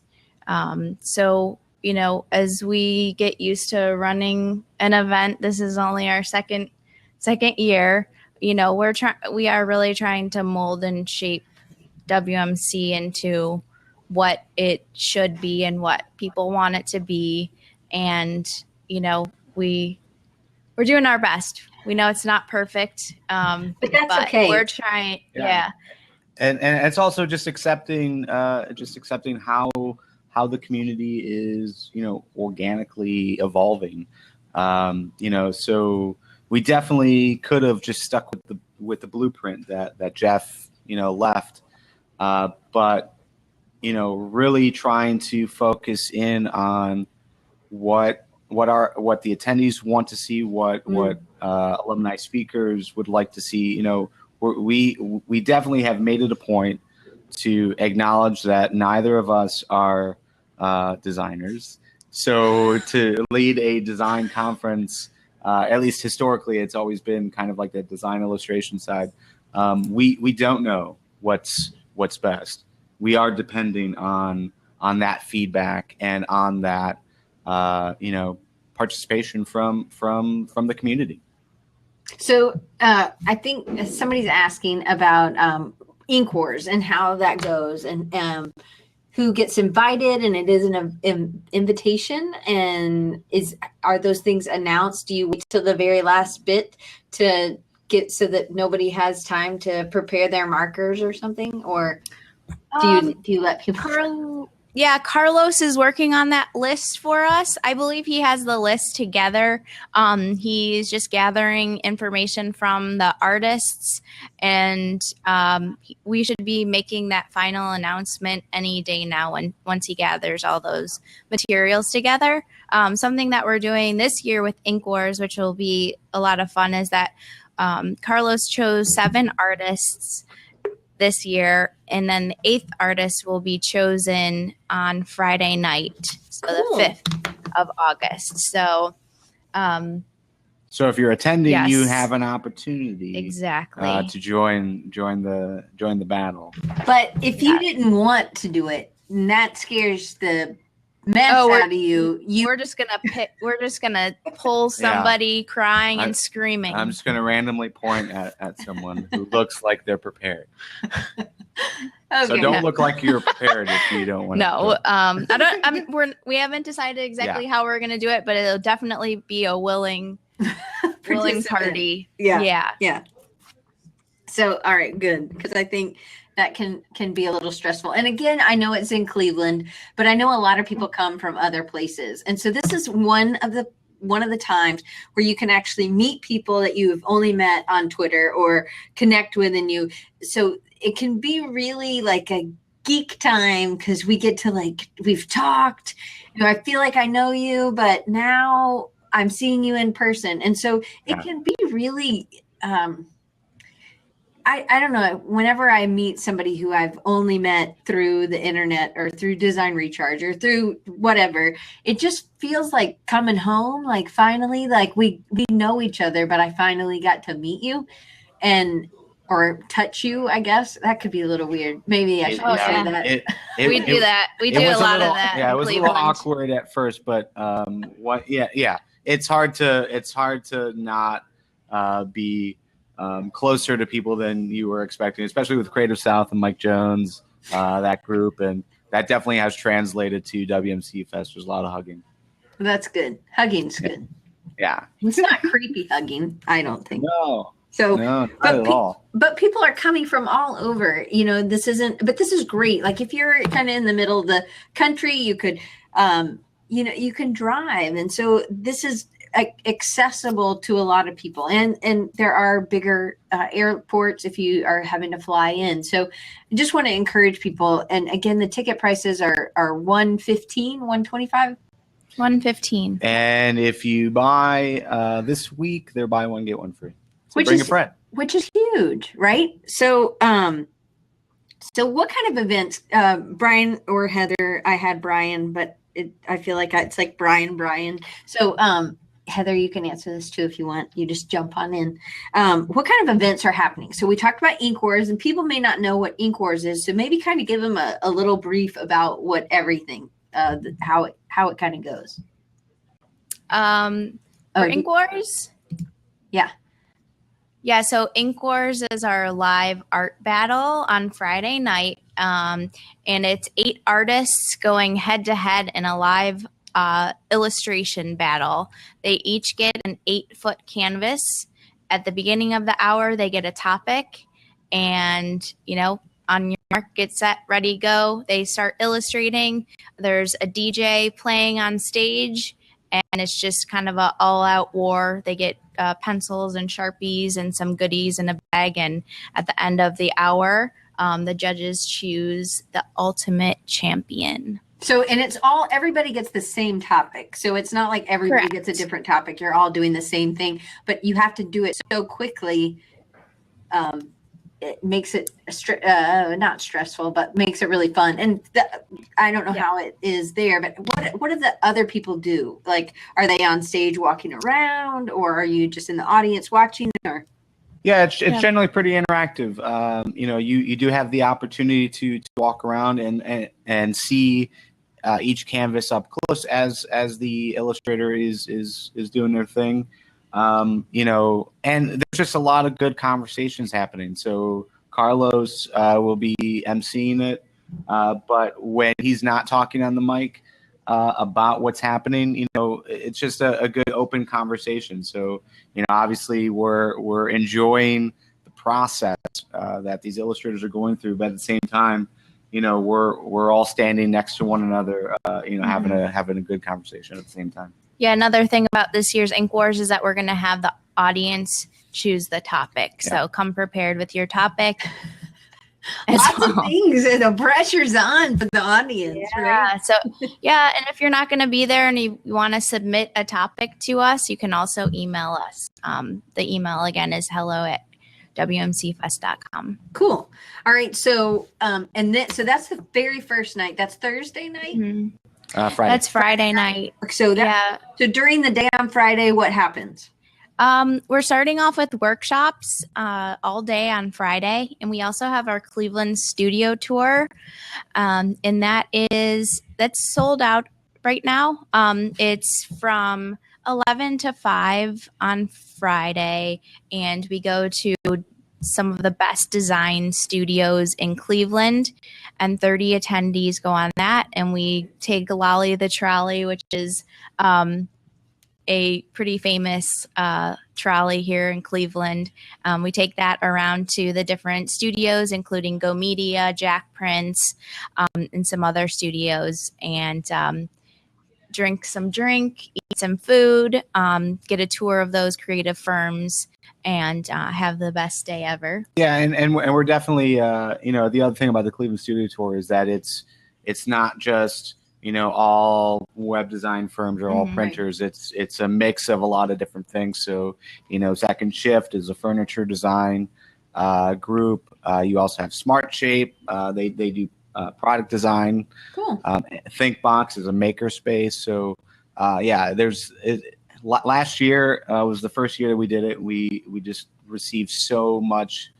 So, as we get used to running an event, this is only our second year, we are really trying to mold and shape WMC into what it should be and what people want it to be. And, we We're doing our best. We know it's not perfect, but that's okay. We're trying. Yeah. And it's also just accepting how the community is, organically evolving. So we definitely could have just stuck with the blueprint that Jeff, left. But really trying to focus in on what the attendees want to see, what alumni speakers would like to see. We definitely have made it a point to acknowledge that neither of us are designers. So to lead a design conference, at least historically, it's always been kind of like the design illustration side. We don't know what's best. We are depending on that feedback and on that participation from the community. So I think somebody's asking about Ink Wars and how that goes, and who gets invited, and it is an invitation, and are those things announced? Do you wait till the very last bit to get so that nobody has time to prepare their markers or something, or do you let people? Carlos is working on that list for us. I believe he has the list together. He's just gathering information from the artists, and we should be making that final announcement any day now once he gathers all those materials together. Something that we're doing this year with Ink Wars, which will be a lot of fun, is that Carlos chose 7 artists this year, and then the 8th artist will be chosen on Friday night, so the 5th of August. So if you're attending, yes, you have an opportunity exactly to join the battle. But if you didn't want to do it, and that scares the mess out of you, we're just gonna pull somebody crying and screaming. I'm just gonna randomly point at someone who looks like they're prepared. Okay, so don't look like you're prepared if you don't want to. We haven't decided exactly how we're gonna do it, but it'll definitely be a willing party. Yeah. So all right, good, because I think that can be a little stressful. And again, I know it's in Cleveland, but I know a lot of people come from other places. And so this is one of the times where you can actually meet people that you have only met on Twitter or connect with, so it can be really like a geek time, because we get to we've talked, I feel like I know you, but now I'm seeing you in person. And so it can be really, I don't know, whenever I meet somebody who I've only met through the internet or through Design Recharge or through whatever, it just feels like coming home, like finally, like we know each other, but I finally got to meet you or touch you, I guess. That could be a little weird. Maybe I shouldn't say that. We do that. We do a lot of that. Yeah, it was a little awkward at first, but it's hard to not be closer to people than you were expecting, especially with Creative South and Mike Jones, that group. And that definitely has translated to WMC Fest. There's a lot of hugging. That's good. Hugging's good. Yeah. It's not creepy hugging, I don't think. No. So, no, not at all. But people are coming from all over. This is great. Like if you're kind of in the middle of the country, you could, you can drive. And so this is accessible to a lot of people, and there are bigger airports if you are having to fly in. So I just want to encourage people, and again, the ticket prices are $115, $125, $115, and if you buy this week, they're buy one get one free, so bring a friend, which is huge, right? So what kind of events, Bryan or Heather? I had Bryan, but I feel like it's like Bryan. So Heather, you can answer this too if you want. You just jump on in. What kind of events are happening? So we talked about Ink Wars, and people may not know what Ink Wars is. So maybe kind of give them a little brief about what everything, how it kind of goes. For Ink Wars? Yeah. Yeah, so Ink Wars is our live art battle on Friday night. And it's 8 artists going head to head in a live illustration battle. They each get an 8-foot canvas. At the beginning of the hour, they get a topic, and, on your mark, get set, ready, go. They start illustrating. There's a DJ playing on stage, and it's just kind of an all-out war. They get pencils and Sharpies and some goodies in a bag, and at the end of the hour, the judges choose the ultimate champion. So, and everybody gets the same topic. So it's not like everybody gets a different topic. You're all doing the same thing, but you have to do it so quickly. It makes it not stressful, but makes it really fun. And I don't know how it is there, but what do the other people do? Like, are they on stage walking around, or are you just in the audience watching? Or it's generally pretty interactive. You do have the opportunity to walk around and see each canvas up close as the illustrator is doing their thing. And there's just a lot of good conversations happening. So Carlos will be emceeing it, but when he's not talking on the mic about what's happening, it's just a good open conversation. So, obviously we're enjoying the process that these illustrators are going through, but at the same time, we're all standing next to one another, having a good conversation at the same time. Yeah, another thing about this year's Ink Wars is that we're going to have the audience choose the topic. Yeah. So come prepared with your topic. Lots of things, and the pressure's on for the audience, right? So, and if you're not going to be there and you want to submit a topic to us, you can also email us. The email, again, is hello@wmcfest.com. Cool. All right, so so that's the very first night. That's Thursday night? Mm-hmm. Friday. That's Friday night. So so during the day on Friday, what happens? We're starting off with workshops all day on Friday, and we also have our Cleveland studio tour, and that's sold out right now. It's from 11 to 5 on Friday, and we go to some of the best design studios in Cleveland, and 30 attendees go on that, and we take Lolly the Trolley, which is a pretty famous trolley here in Cleveland. We take that around to the different studios, including Go Media, Jack Prince, and some other studios, and drink, eat some food, get a tour of those creative firms, and have the best day ever. Yeah, and we're definitely, the other thing about the Cleveland Studio Tour is that it's not just all web design firms or all printers. It's a mix of a lot of different things. So, Second Shift is a furniture design group. You also have Smart Shape. They do product design. Cool. ThinkBox is a maker space. So, last year was the first year that we did it. We just received so much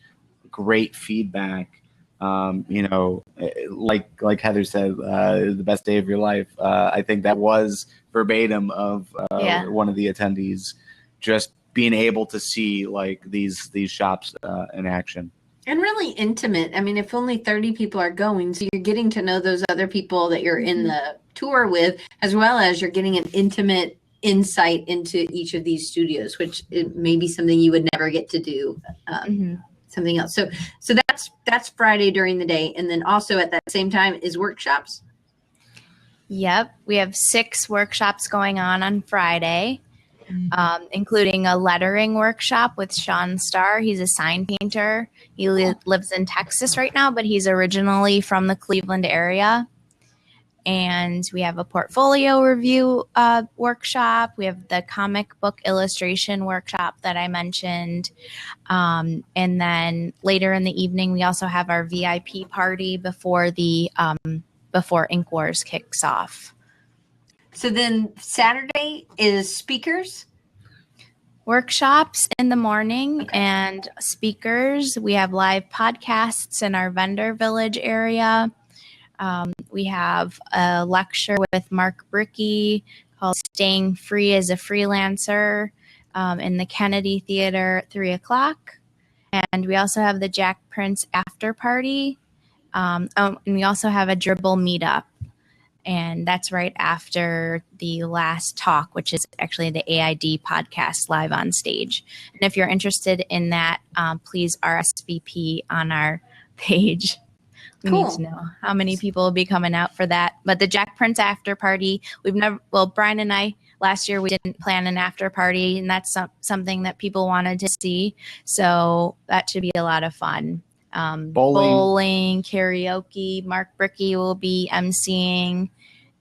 great feedback. Like Heather said, the best day of your life. I think that was verbatim of one of the attendees, just being able to see like these shops in action. And really intimate. I mean, if only 30 people are going, so you're getting to know those other people that you're in the tour with, as well as you're getting an intimate insight into each of these studios, which it may be something you would never get to do. Something else. So that's Friday during the day. And then also at that same time is workshops. Yep. We have 6 workshops going on Friday, including a lettering workshop with Sean Starr. He's a sign painter. He lives in Texas right now, but he's originally from the Cleveland area. And we have a portfolio review workshop. We have the comic book illustration workshop that I mentioned. And then later in the evening, we also have our VIP party before Ink Wars kicks off. So then Saturday is speakers? Workshops in the morning and speakers. We have live podcasts in our vendor village area. We have a lecture with Mark Brickey called Staying Free as a Freelancer in the Kennedy Theater at 3 o'clock. And we also have the Jack Prince after party. And we also have a dribble meetup. And that's right after the last talk, which is actually the AID podcast live on stage. And if you're interested in that, please RSVP on our page. We need to know how many people will be coming out for that. But the Jack Prince after party, Bryan and I, last year we didn't plan an after party, and that's something that people wanted to see. So that should be a lot of fun. Bowling, karaoke. Mark Bricky will be emceeing,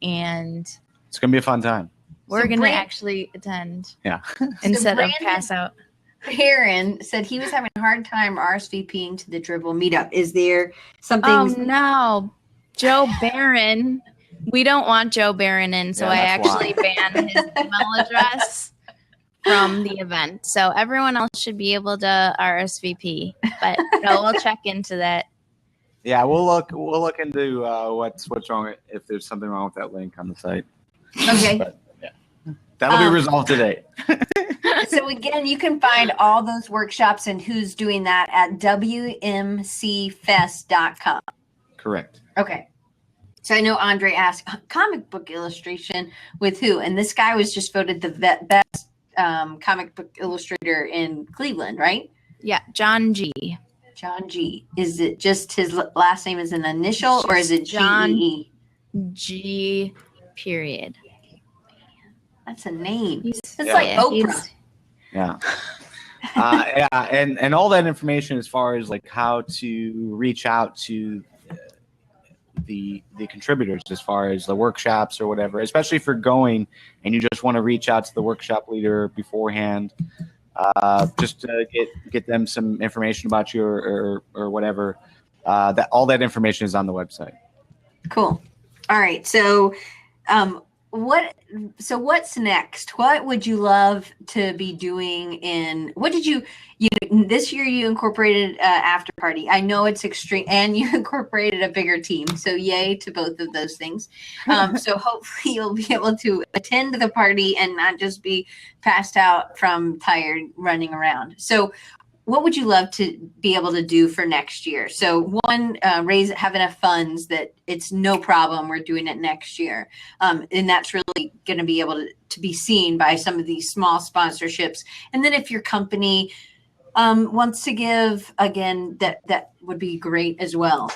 and it's going to be a fun time. We're going to actually attend. Yeah. Instead of pass out. Heron said he was having a hard time RSVPing to the Dribble meetup. Is there something? Oh no, Joe Barron. We don't want Joe Barron in, so I actually banned his email address from the event. So everyone else should be able to RSVP, but no, we'll check into that. Yeah, we'll look into what's wrong, if there's something wrong with that link on the site. Okay. But, yeah. That'll be resolved today. So again, you can find all those workshops and who's doing that at WMCFest.com. Correct. Okay. So I know Andre asked comic book illustration with who? And this guy was just voted the best comic book illustrator in Cleveland, right? Yeah, John G. John G. Is it just his last name is an initial, or is it John G-E-E? G. Period. That's a name. It's Yeah. like Oprah. Yeah. Yeah, and all that information as far as like how to reach out to the contributors as far as the workshops or whatever, especially if you're going and you just want to reach out to the workshop leader beforehand, just to get them some information about you or whatever. That all that information is on the website. Cool. All right. So what's next? What would you love to be doing this year you incorporated after party. I know it's extreme, and you incorporated a bigger team. So yay to both of those things. So hopefully you'll be able to attend the party and not just be passed out from tired running around. So what would you love to be able to do for next year? So one, have enough funds that it's no problem. We're doing it next year. And that's really going to be able to be seen by some of these small sponsorships. And then if your company wants to give, again, that would be great as well.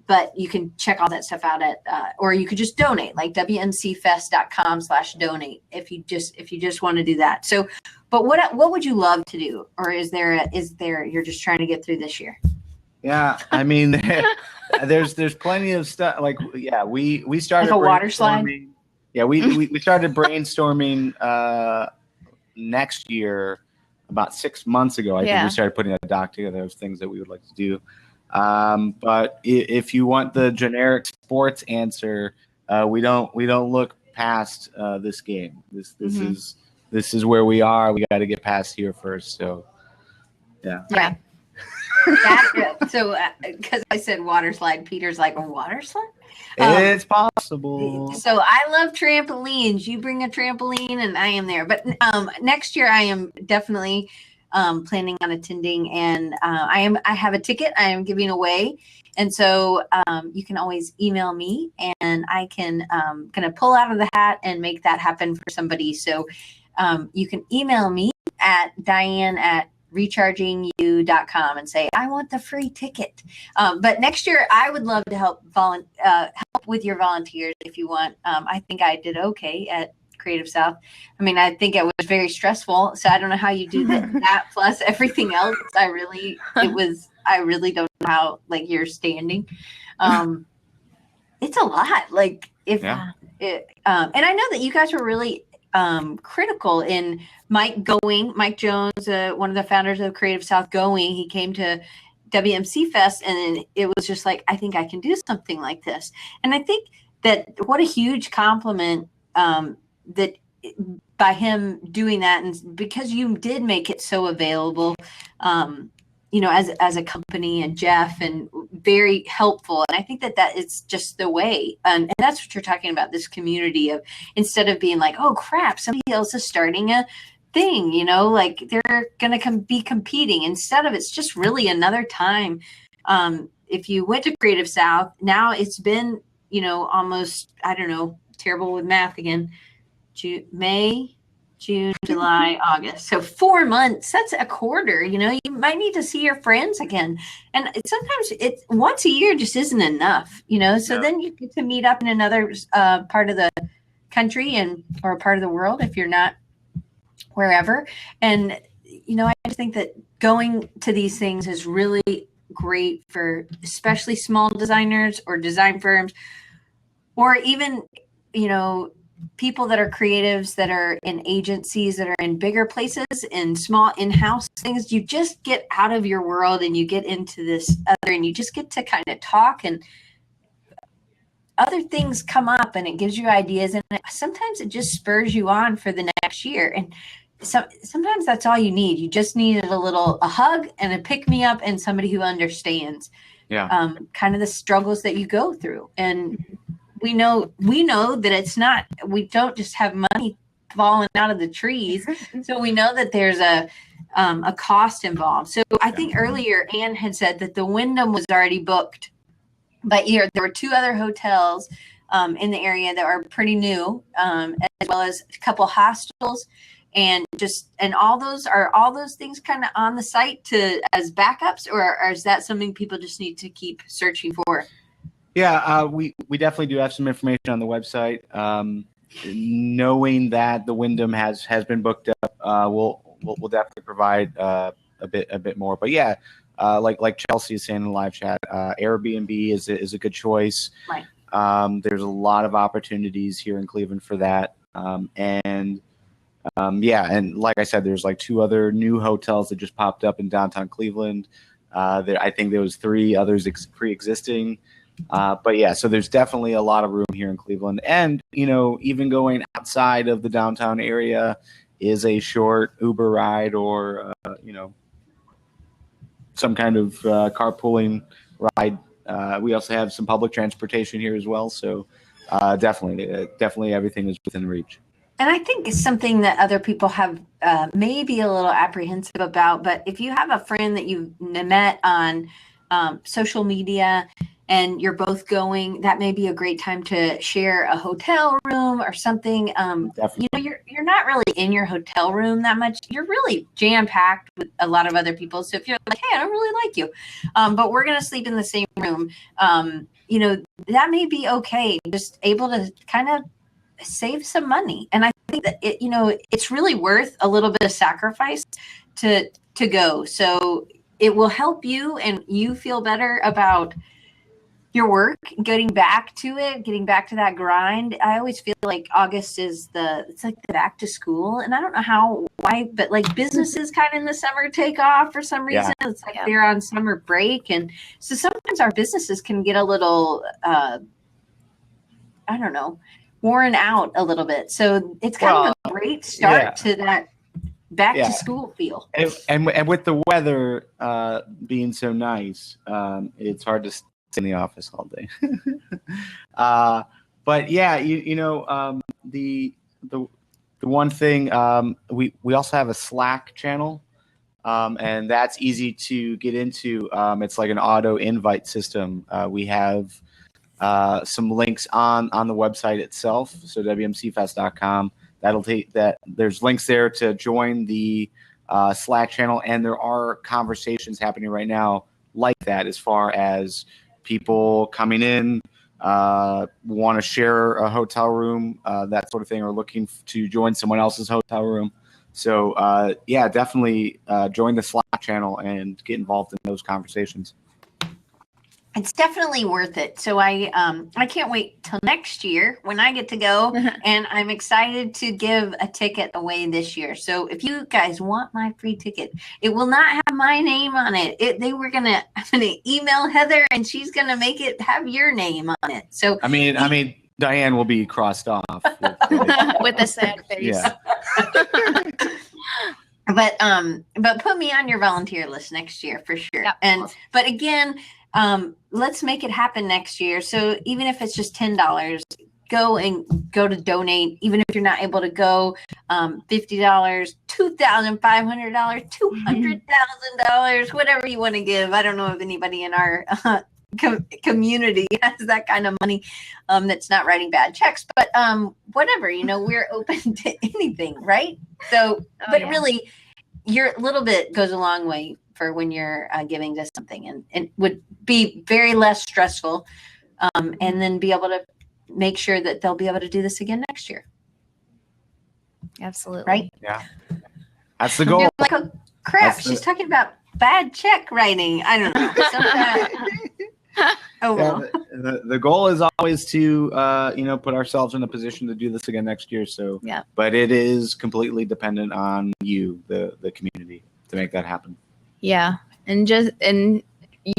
But you can check all that stuff out at, or you could just donate, like WMCFest.com/donate if you just want to do that. So, but what would you love to do? Or is there you're just trying to get through this year? Yeah, I mean, there's plenty of stuff. Like, yeah, we started like a water slide. Yeah, we started brainstorming next year about 6 months ago. I think we started putting a doc together of things that we would like to do. But if you want the generic sports answer, we don't look past this game. This is where we are. We got to get past here first. So, yeah. Yeah. So, because I said water slide, Peter's like, a water slide? It's possible. So I love trampolines. You bring a trampoline and I am there. But next year I am definitely planning on attending, and I have a ticket I am giving away. And so you can always email me, and I can kind of pull out of the hat and make that happen for somebody. So you can email me at Diane@rechargingyou.com and say, I want the free ticket. But next year I would love to help with your volunteers if you want. I think I did okay at Creative South. I mean, I think it was very stressful. So I don't know how you do that plus everything else. I really don't know how, like, you're standing. It's a lot. Like and I know that you guys were really critical in Mike Jones, one of the founders of Creative South going. He came to WMC Fest, and it was just like, I think I can do something like this. And I think that what a huge compliment that by him doing that, and because you did make it so available, as a company, and Jeff, and very helpful. And I think that is just the way. And that's what you're talking about, this community of, instead of being like, oh crap, somebody else is starting a thing, like they're going to be competing. Instead of, it's just really another time. If you went to Creative South, now it's been, almost, I don't know, terrible with math again. May, June, July, August. So 4 months, that's a quarter. You might need to see your friends again. And sometimes once a year just isn't enough, so then you get to meet up in another part of the country or part of the world if you're not wherever. And, I just think that going to these things is really great for especially small designers or design firms, or even, people that are creatives that are in agencies that are in bigger places, in small in-house things. You just get out of your world and you get into this other, and you just get to kind of talk, and other things come up and it gives you ideas, and sometimes it just spurs you on for the next year. And sometimes that's all you need. You just needed a hug and a pick me up and somebody who understands kind of the struggles that you go through. And we know that we don't just have money falling out of the trees. So we know that there's a cost involved. So I think earlier Anne had said that the Wyndham was already booked, but there were 2 other hotels in the area that are pretty new, as well as a couple hostels, and all those things kind of on the site as backups, or is that something people just need to keep searching for? Yeah, we definitely do have some information on the website. Knowing that the Wyndham has been booked up, we'll definitely provide a bit more. But yeah, like Chelsea is saying in the live chat, Airbnb is a good choice. Right. There's a lot of opportunities here in Cleveland for that, and like I said, there's like 2 other new hotels that just popped up in downtown Cleveland. I think there was 3 others pre-existing. But yeah, so there's definitely a lot of room here in Cleveland, and even going outside of the downtown area is a short Uber ride or some kind of carpooling ride. We also have some public transportation here as well, so definitely everything is within reach. And I think it's something that other people have maybe a little apprehensive about, but if you have a friend that you've met on social media and you're both going, that may be a great time to share a hotel room or something. You're not really in your hotel room that much. You're really jam-packed with a lot of other people. So if you're like, hey, I don't really like you, but we're going to sleep in the same room, that may be okay. Just able to kind of save some money. And I think that it's really worth a little bit of sacrifice to go. So it will help you, and you feel better about your work, getting back to that grind. I always feel like August is it's like the back to school, and I don't know why, but like businesses kind of in the summer take off for some reason. Yeah. It's like they're on summer break, and so sometimes our businesses can get a little, I don't know, worn out a little bit. So it's kind of a great start to that back to school feel. And with the weather being so nice, it's hard to in the office all day. But yeah, the one thing, we also have a Slack channel, and that's easy to get into. It's like an auto invite system. We have some links on the website itself, so WMCfest.com. That'll take that. There's links there to join the Slack channel, and there are conversations happening right now like that, as far as people coming in, want to share a hotel room, that sort of thing, or looking to join someone else's hotel room. So definitely join the Slack channel and get involved in those conversations. It's definitely worth it. So I can't wait till next year when I get to go, and I'm excited to give a ticket away this year. So if you guys want my free ticket, it will not have my name on it. I'm gonna email Heather, and she's gonna make it have your name on it. So I mean, Diane will be crossed off with a sad face. Yeah. But put me on your volunteer list next year for sure. Yep. But again, let's make it happen next year. So even if it's just $10, go to donate. Even if you're not able to go, $50, $2,500, $200,000, whatever you want to give. I don't know if anybody in our community has that kind of money that's not writing bad checks. But whatever, we're open to anything, right? So, really, your little bit goes a long way for when you're giving to something, and it would be very less stressful, and then be able to make sure that they'll be able to do this again next year. Absolutely. Right? Yeah. That's the goal. You're like, oh, crap, she's talking about bad check writing. I don't know. Oh, well. Yeah, the goal is always to, put ourselves in a position to do this again next year. So, yeah. But it is completely dependent on you, the community, to make that happen. Yeah. And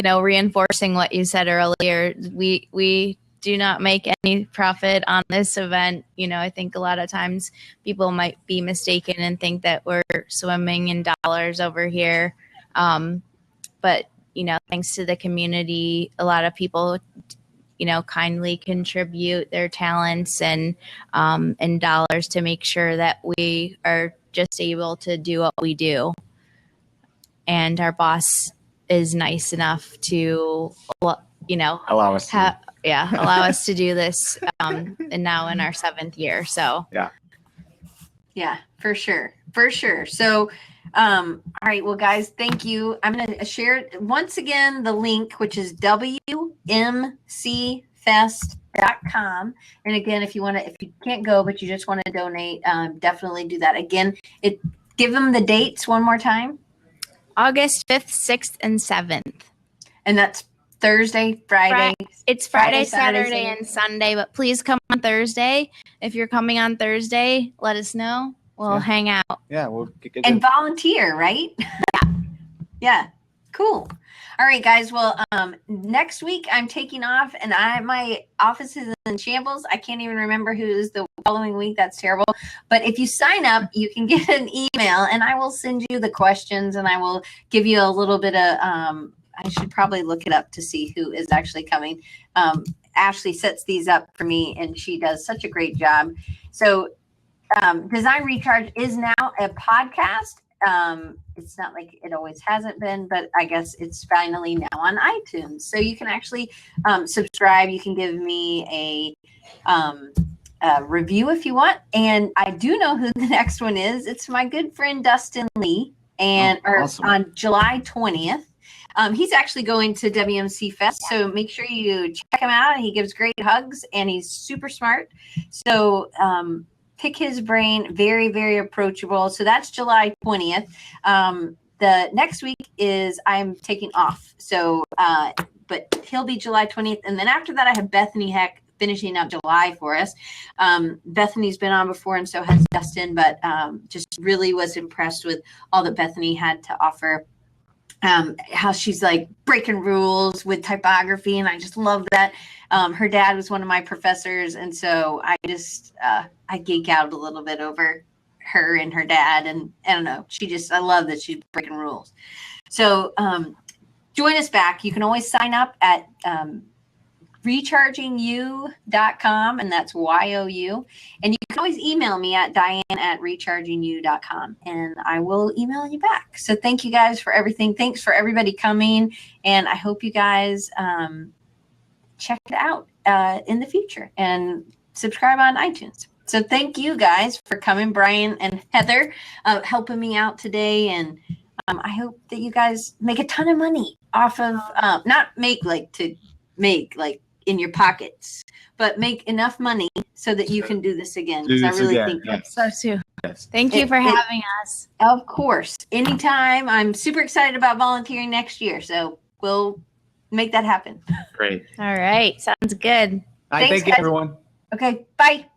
reinforcing what you said earlier, we do not make any profit on this event. I think a lot of times people might be mistaken and think that we're swimming in dollars over here. But, thanks to the community, a lot of people, kindly contribute their talents and dollars to make sure that we are just able to do what we do. And our boss is nice enough to, allow us to allow us to do this, and now in our 7th year. So yeah, for sure. So all right, well, guys, thank you. I'm going to share once again the link, which is WMCFest.com. And again, if you can't go but you just want to donate, definitely do that. Again, give them the dates one more time. August 5th, 6th, and 7th. And that's Thursday, Friday. It's Friday, Saturday, and Sunday, but please come on Thursday. If you're coming on Thursday, let us know. We'll hang out. Yeah, we'll get and volunteer, right? Yeah. Cool. All right, guys. Well, next week I'm taking off, and my office is in shambles. I can't even remember who's the following week. That's terrible. But if you sign up, you can get an email, and I will send you the questions, and I will give you a little bit of. I should probably look it up to see who is actually coming. Ashley sets these up for me, and she does such a great job. So. Design Recharge is now a podcast. It's not like it always hasn't been, but I guess it's finally now on iTunes. So you can actually subscribe. You can give me a review if you want. And I do know who the next one is. It's my good friend Dustin Lee, and awesome. On July 20th. He's actually going to WMC Fest, so make sure you check him out. He gives great hugs, and he's super smart. So pick his brain, very, very approachable. So that's July 20th. The next week is I'm taking off. So, but he'll be July 20th. And then after that, I have Bethany Heck finishing up July for us. Bethany's been on before, and so has Dustin, but just really was impressed with all that Bethany had to offer. How she's like breaking rules with typography, and I just love that. Her dad was one of my professors, and so I just I geek out a little bit over her and her dad, and I don't know, I love that she's breaking rules. So join us back. You can always sign up at rechargingyou.com, and that's YOU. And you can always email me at diane@rechargingyou.com, and I will email you back. So thank you guys for everything. Thanks for everybody coming, and I hope you guys check it out in the future and subscribe on iTunes. So thank you guys for coming, Bryan and Heather, helping me out today, and I hope that you guys make a ton of money off of not make like in your pockets, but make enough money so that you can do this again. Because I really think that's so too. Yes. Thank you for having us. Of course. Anytime. I'm super excited about volunteering next year. So we'll make that happen. Great. All right. Sounds good. Thank you, everyone. Okay. Bye.